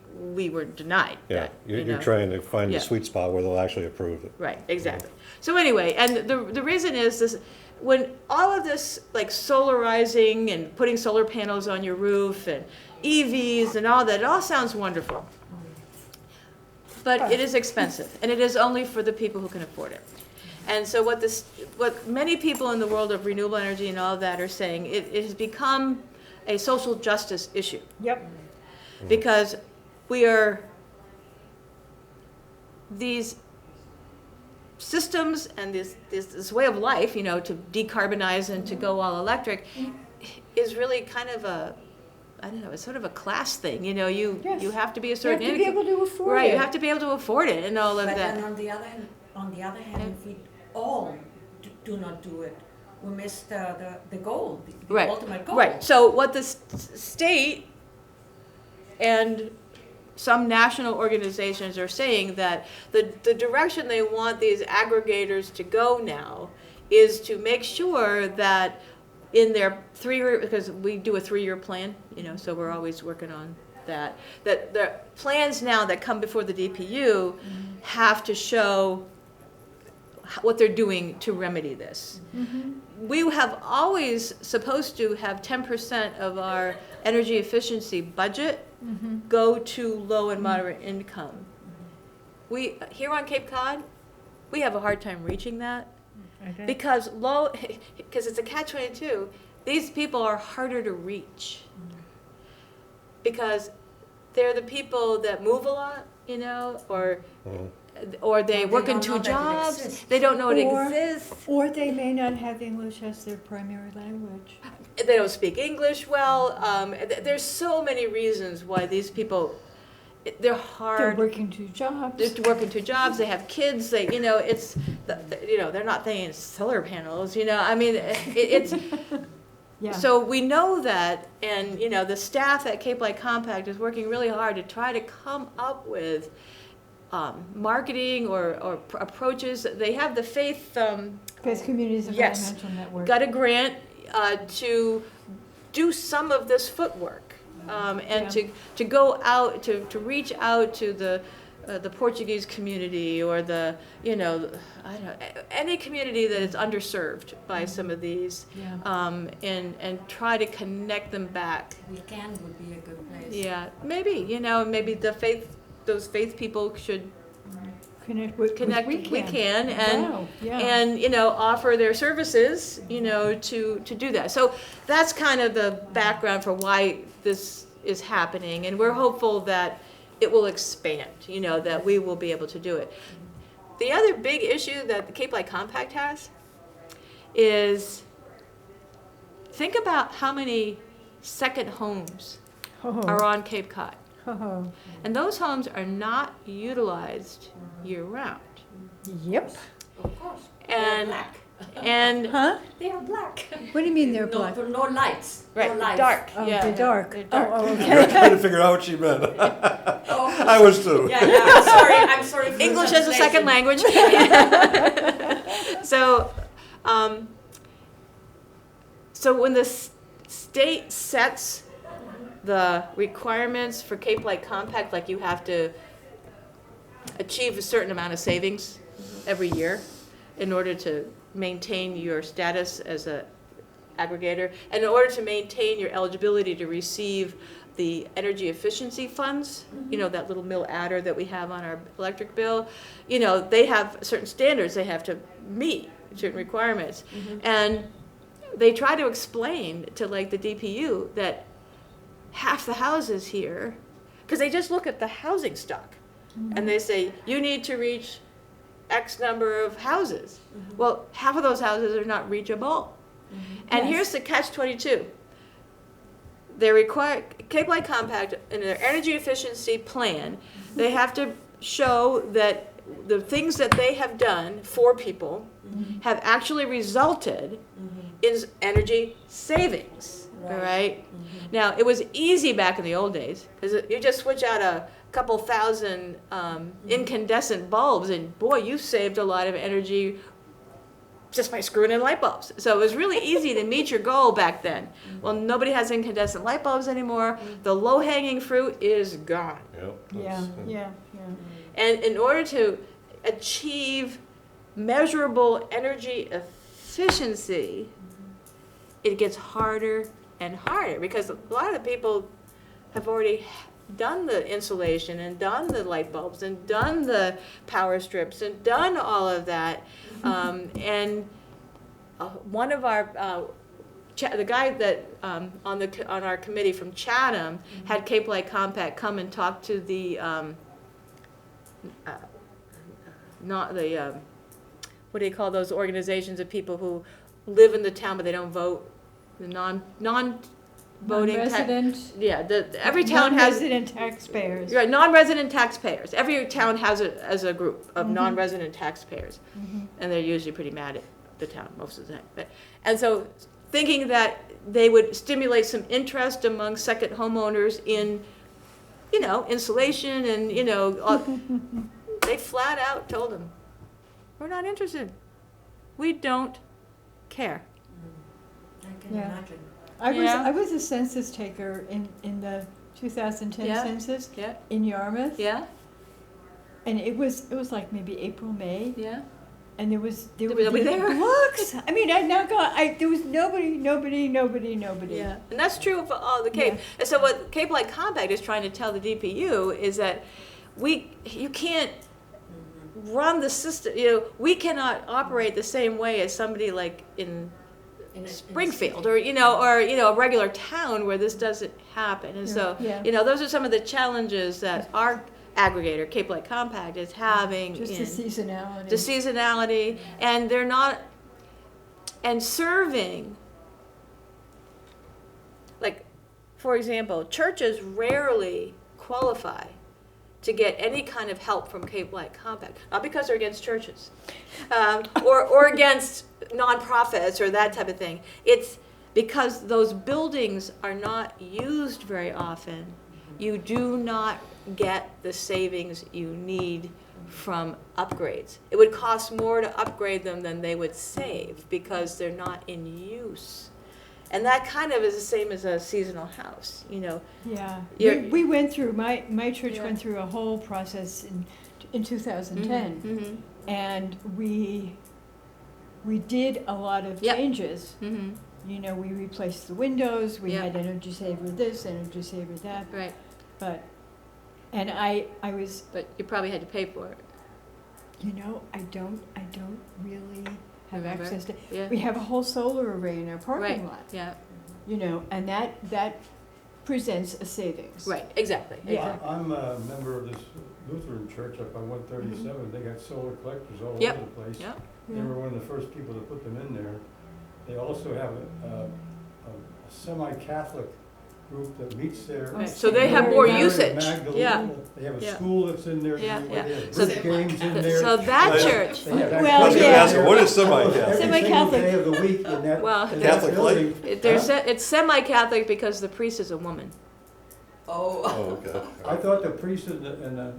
were denied Yeah, that. you're trying to find Yeah. the sweet spot where they'll actually approve it. Right, exactly. So anyway, and the reason is this, when all of this, like solarizing and putting solar panels on your roof and EVs and all that, it all sounds wonderful. But it is expensive, and it is only for the people who can afford it. And so what many people in the world of renewable energy and all of that are saying, it has become a social justice issue. Yep. Because these systems and this way of life, to decarbonize and to go all electric, is really kind of it's sort of a class thing. You Yes. have to be a You certain have to be able to afford right. it. You have to be able to afford it and all of But that. then on the other hand, if we all do not do it, we miss the goal, the Right. ultimate goal. Right. So what the state and some national organizations are saying that the direction they want these aggregators to go now is to make sure that in their 3-year, because we do a 3-year plan, so we're always working on that the plans now that come before the DPU have to show what they're doing to remedy this. We have always supposed to have 10% of our energy efficiency budget go to low and moderate income. We, here on Cape Cod, we have a hard time reaching that because it's a catch-22. These people are harder to reach because they're the people that move a lot, or they work in don't 2 know that it jobs. exists. They don't know Or- it exists. Or they may not have English as their primary language. They don't speak English well. There's so many reasons why these people, they're They're hard. working 2 jobs. They're working 2 jobs. They have kids. They're not thinking solar panels. It's. Yeah. So we know that, and the staff at Cape Light Compact is working really hard to try to come up with marketing or approaches. They have the Faith. Faith Communities Yes. Environmental Network. Got a grant to do some of this footwork, and Yeah. to go out to reach out to the Portuguese community or I don't know, any community that is underserved by some of these, Yeah. and try to connect them back. Weekend would be a good place. Yeah, maybe maybe those faith people should Connect with we can and. Wow, yeah. And offer their services to do that. So that's kind of the background for why this is happening, and we're hopeful that it will expand, that we will be able to do it. The other big issue that the Cape Light Compact has is, think about how many second homes are on Cape Cod, Oh, and those homes are not utilized year-round. yep. Of course. And- They're black. And Huh? They are black. What do you mean they're No, black? no lights. right, No lights. dark. Oh, yeah, they're dark. They're dark. Oh, I okay. was trying to figure out what she meant. Oh, I was too. yeah, I'm sorry. For the English as a second translation. language. So when the state sets the requirements for Cape Light Compact, like you have to achieve a certain amount of savings every year in order to maintain your status as a aggregator, and in order to maintain your eligibility to receive the energy efficiency funds, you know, that little mill adder that we have on our electric bill, you know, they have certain standards they have to meet, certain requirements. And they try to explain to like the DPU that half the houses here, because they just look at the housing stock and they say, you need to reach X number of houses. Well, half of those houses are not reachable. And Yes. here's the catch-22. They require, Cape Light Compact, in their energy efficiency plan, they have to show that the things that they have done for people have actually resulted in energy savings, all right? Now, it was easy back in the old days, because you just switch out a couple thousand incandescent bulbs, and boy, you saved a lot of energy just by screwing in light bulbs. So it was really easy to meet your goal back then. Well, nobody has incandescent light bulbs anymore. The low-hanging fruit is gone. Yep. Yeah, that's- yeah. And in order to achieve measurable energy efficiency, it gets harder and harder, because a lot of the people have already done the insulation and done the light bulbs and done the power strips and done all of that. And one of our, the guy that on our committee from Chatham had Cape Light Compact come and talk to the not the what do you call those organizations of people who live in the town but they don't vote, the non-voting Non-resident. yeah, every town has Non-resident taxpayers. right, non-resident taxpayers. Every town has it as a group of non-resident taxpayers, and they're usually pretty mad at the town most of the time. And so, thinking that they would stimulate some interest among second homeowners in, you know, insulation and, you know, they flat out told them, we're not interested. We don't care. I can Yeah. imagine. Yeah. I was a census taker in the 2010 Yeah. census Yeah, in Yarmouth. yeah, And it was like maybe April, May, yeah. and there were Nobody these there? books. I mean, I'd now got, there was nobody. Yeah, and that's true for all the Cape. Yeah. And so what Cape Light Compact is trying to tell the DPU is that you can't run the system, you know, we cannot operate the same way as somebody like in Springfield or, you know, a regular town where this doesn't happen. And so, Yeah. you know, those are some of the challenges that our aggregator, Cape Light Compact, is having. Just the seasonality. The seasonality, and they're not, and serving, like, for example, churches rarely qualify to get any kind of help from Cape Light Compact, not because they're against churches, or against nonprofits or that type of thing. It's because those buildings are not used very often. You do not get the savings you need from upgrades. It would cost more to upgrade them than they would save because they're not in use. And that kind of is the same as a seasonal house, you know. Yeah, You're- we went through, my church Yeah. went through a whole process in 2010, Mm-hmm. and we did a lot of Yep. changes. Mm-hmm. You know, we replaced the windows, we Yeah. had energy saver this, energy saver that, Right, and I was, but you probably had to pay for it. you know, I don't really have Remember? access to, Yeah. we have a whole solar array in our parking Right. lot, Yeah. you know, and that presents a savings. Right. Exactly. Yeah. Exactly. I'm a member of this Lutheran church up on 137. They got solar collectors all Yep. over the place. Yep. They were one of the first people to put them in there. They also have a semi-Catholic group that meets there. Right. So they have more Mary usage. Magdalene. Yeah. They have a Yeah. school that's in there. Yeah, They yeah. have So bridge games in there. So that Right. church. They have Well, activities I was gonna yeah. ask you, what is semi-Catholic? Every single Semi-Catholic. day of the week in that, Well, in that Catholic building. It's semi-Catholic because the priest is a woman. Oh. Oh, okay. I thought the priest and the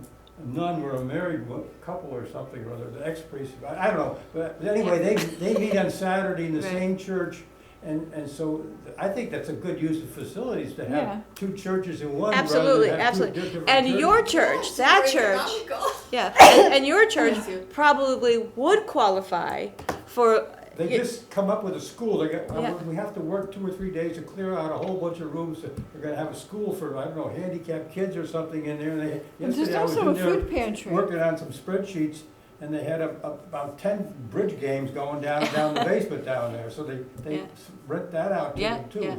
nun were a married couple or something or other, the ex-priest, I don't know. But anyway, they meet on Saturday in the Right. same church, and so I think that's a good use of facilities to Yeah. have two churches in one. rather than Absolutely, have two absolutely. different And churches. your church, that church, Economical. yeah, and your church probably would qualify for They just come up with a school, they got, Yeah. we have to work 2 or 3 days to clear out a whole bunch of rooms. We're gonna have a school for, I don't know, handicapped kids or something in there. And And there's yesterday I was also in a there food pantry. working on some spreadsheets, and they had about 10 bridge games going down the basement down there. So they Yeah. rent that out to Yeah, them too. yeah.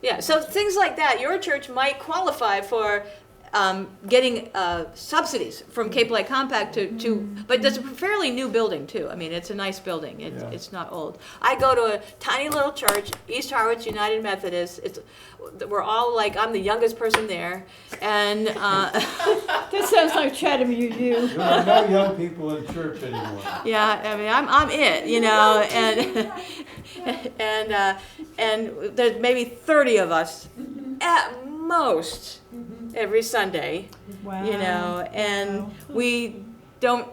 Yeah, so things like that, your church might qualify for getting subsidies from Cape Light Compact to, but that's a fairly new building too. I mean, it's a nice building. Yeah. It's not old. I go to a tiny little church, East Harwich United Methodist. We're all like, I'm the youngest person there, and That sounds like Chatham UU. There are no young people in church anymore. yeah, I mean, I'm it, you know, and there's maybe 30 of us at most every Sunday. Wow. You know, and Wow. we don't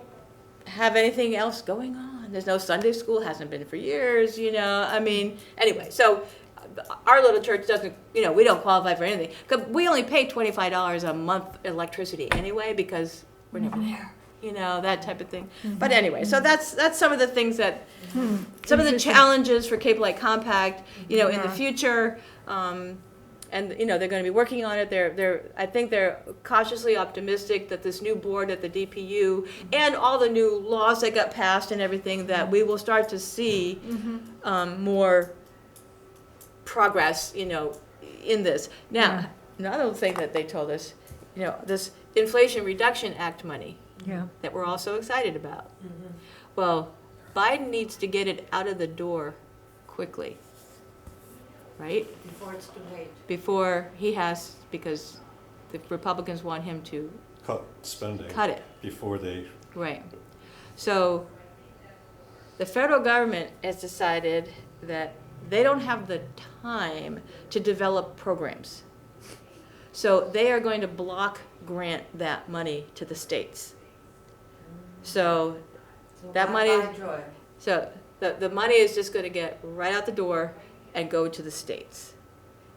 have anything else going on. There's no Sunday school, hasn't been for years, you know. I mean, anyway, so our little church doesn't, you know, we don't qualify for anything. 'Cause we only pay $25 a month electricity anyway because we're never there, you know, that type of thing. But anyway, so that's some of the things that, some of the challenges for Cape Light Compact, you know, in the future. And, you know, they're going to be working on it. I think they're cautiously optimistic that this new board at the DPU and all the new laws that got passed and everything, that we will start to see more progress, you know, in this. Now, another thing that they told us, you know, this Inflation Reduction Act money Yeah. that we're all so excited about. Well, Biden needs to get it out of the door quickly, right? Before it's too late. Before he has, because the Republicans want him to Cut spending cut it, before they, right. So the federal government has decided that they don't have the time to develop programs. So they are going to block grant that money to the states. So So That money- bye-bye joy. So the money is just going to get right out the door and go to the states.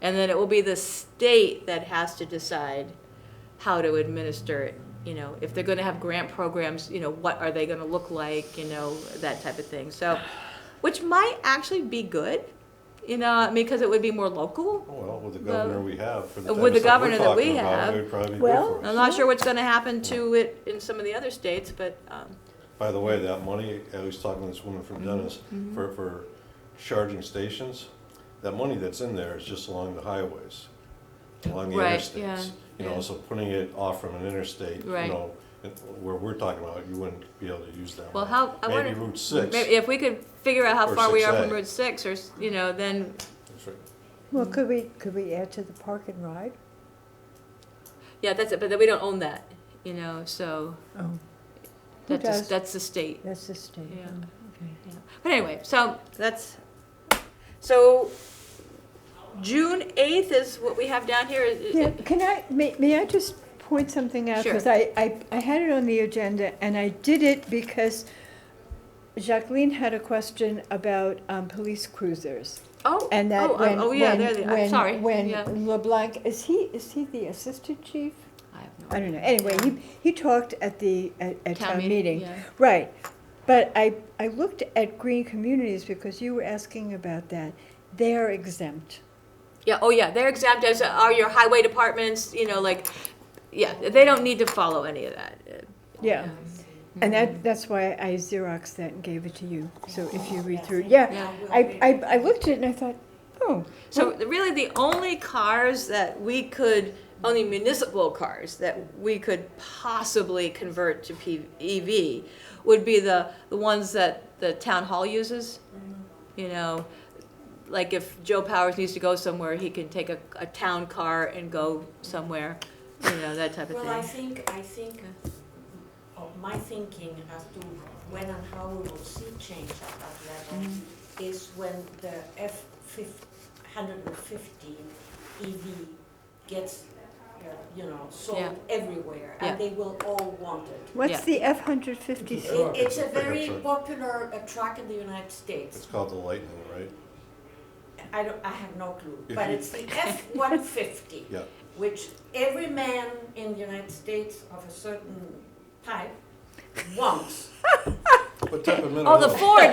And then it will be the state that has to decide how to administer it. You know, if they're going to have grant programs, you know, what are they going to look like, you know, that type of thing. So, which might actually be good, you know, I mean, because it would be more local. well, with the governor we have, for the type With of the stuff we're governor that we talking about, have, it would probably be well, good for I'm us. not sure what's going to happen to it in some of the other states, but By the way, that money, I was talking to this woman from Dennis, Mm-hmm. for charging stations, that money that's in there is just along the highways, along the Right, interstates. yeah, You know, yeah. so putting it off from an interstate, you Right. know, where we're talking about, you wouldn't be able to use that well, money. how, I Maybe wonder, Route 6. maybe if we could figure out how Or far we are 6A. from Route 6, or, you know, then, That's right. Well, could we add to the park and ride? yeah, that's it, but then we don't own that, you know, so Oh, Who that's, does? that's the state. that's the state. Yeah. Oh, okay. Yeah. But anyway, so that's, so June 8th is what we have down here. Yeah, may I just point something out? Sure. Because I had it on the agenda, and I did it because Jacqueline had a question about police cruisers. Oh, And that when, oh, yeah, when, there they are. when, Sorry. when Yeah. LeBlanc, is he the assistant chief? I have no I don't know. Anyway, he talked at town meeting. Yeah. Right. But I looked at green communities because you were asking about that. They are exempt. Yeah, oh yeah, they're exempt, as are your highway departments, you know, like, yeah, they don't need to follow any of that. Yeah. And that's why I Xeroxed that and gave it to you. So if you read through, yeah. Yeah. I looked at it and I thought, oh. So really, the only cars that we could, only municipal cars that we could possibly convert to EV would be the ones that the town hall uses. You know, like if Joe Powers needs to go somewhere, he can take a town car and go somewhere, you know, that type of Well, I thing. think, my thinking as to when and how we will see change at that level is when the F-150 EV gets, you know, sold Yeah. everywhere, Yeah. and they will all want it. What's Yeah. the F-150? It's a very Pickup truck. popular truck in the United It's States. called the Lightning, right? I have no clue, If but you- it's the F-150. Yeah. Which every man in the United States of a certain type wants. What type of Oh, the Ford, the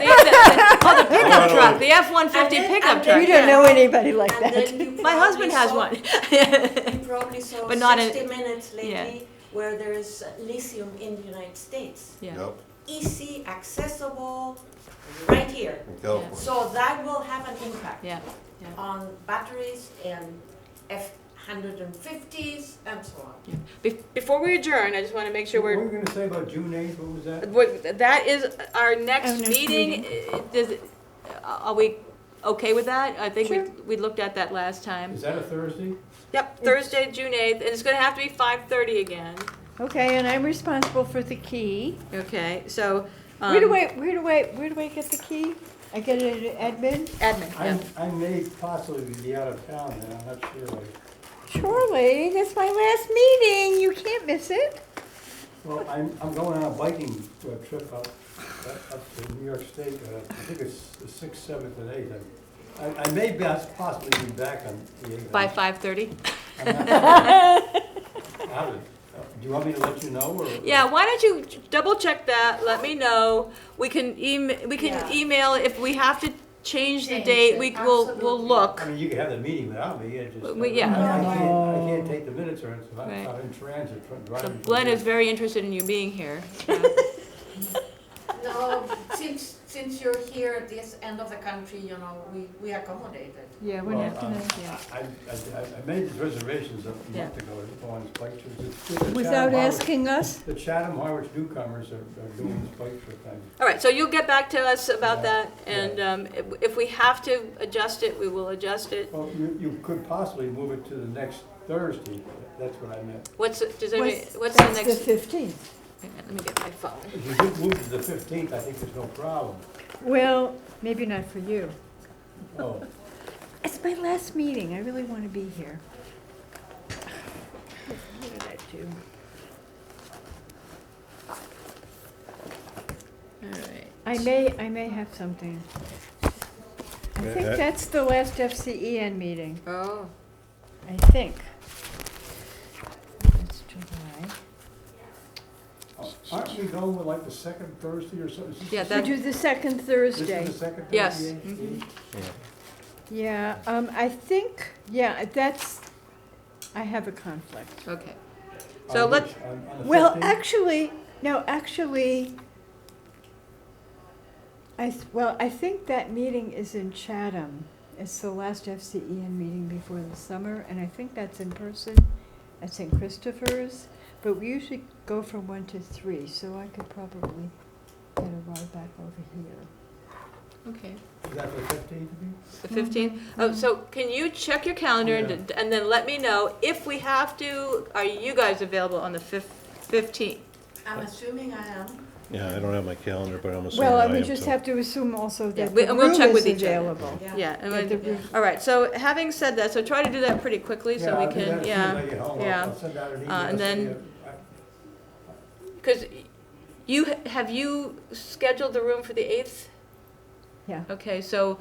pickup truck, the F-150 And then- pickup and truck. then- You don't know anybody like And that. then you My husband has probably one. You probably saw But not in- 60 Minutes lately, yeah. where there's lithium in the United States. Yeah. Yep. Easy, accessible, right here. Go. Yeah. So that will have an impact Yeah, yeah. on batteries and F-150s and so on. Before we adjourn, I just want to make sure What we're, were you gonna say about June 8th, what was that? that is our next Our next meeting. Are we okay with that? I think Sure. we looked at that last time. Is that a Thursday? Yep, Thursday, June 8th, and it's going to have to be 5:30 again. Okay, and I'm responsible for the key. Okay, so. Where do I get the key? I get it at admin? Admin, yeah. I may possibly be out of town, and I'm not sure, like, Surely, that's my last meeting, you can't miss it. well, I'm going on a biking trip up to New York State, I think it's the 6th, 7th, and 8th. I may possibly be back on the 8th. By 5:30? I'm not sure. Do you want me to let you know, or? Yeah, why don't you double check that, let me know. We can Yeah. email, if we have to change the Change date, it, we'll absolutely. look. I mean, you can have the meeting without me, it just. Yeah. I can't take the minutes or anything, Right. I'm in transit, So driving. from Glenn here. is very interested in you being here. so. No, since you're here at this end of the country, we accommodate it. Yeah, we're Well, not gonna, I made these reservations a Yeah. month ago to go on this bike trip. The without Chatham Harwich- asking us? The Chatham Harwich newcomers are doing this bike trip thing. All right, so you'll get back to us about Yeah, that, and if we have to adjust it, we will adjust it. Well, you could possibly move it to the next Thursday, that's what I meant. What's the next? That's the 15th. Hang on, let me get my phone. If you did move to the 15th, I think there's no problem. Well, maybe not for you. Oh, It's my last meeting, I really want to be here. What did I do? All right. I may have something. I think Yeah. that's the last FCEN meeting, Oh, I think. It's July. aren't we going with like the second Thursday or something? Yeah, We that- do the second This Thursday. is the second Yes. Thursday? Mhm. Yeah, I think, yeah, that's, I have a conflict. okay. On So which- let's, on the Well, 15th? actually, I think that meeting is in Chatham. It's the last FCEN meeting before the summer, and I think that's in person at St. Christopher's. But we usually go from 1 to 3, so I could probably get a ride back over here. okay, Is that the 15th? the 15th. Oh, so can you check your calendar and then let me know if we have to, are you guys available on the 15th? I'm assuming I am. Yeah, I don't have my calendar, but I'm assuming I Well, am we just too. have to assume also Yeah, that we- the and we'll room check is with each other. available. Yeah, and That the then- room- all right, so having said that, so try to do that pretty quickly so we I'll do that can, as soon as yeah. I get home. yeah. I'll send out an email. And so then- you- Because have you scheduled the room for the 8th? Yeah, Okay, so,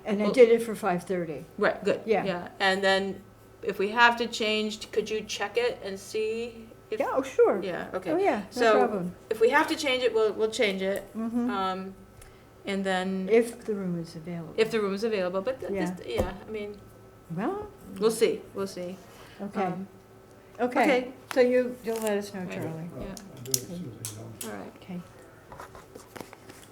and I Well- did it for 5:30. right, good. Yeah. Yeah, and then if we have to change, could you check it and see? If, Yeah, oh, sure. Yeah, Oh, okay. yeah, no So- problem. If we have to change it, we'll change it. Mhm. And then, If the room is available. if the room is available, but, Yeah. yeah, I mean, Well, we'll see. okay. Um, Okay, okay. so you'll let us know, Right. Charlie. Well, Yeah. I'll do it as soon as I get home. All right. Okay,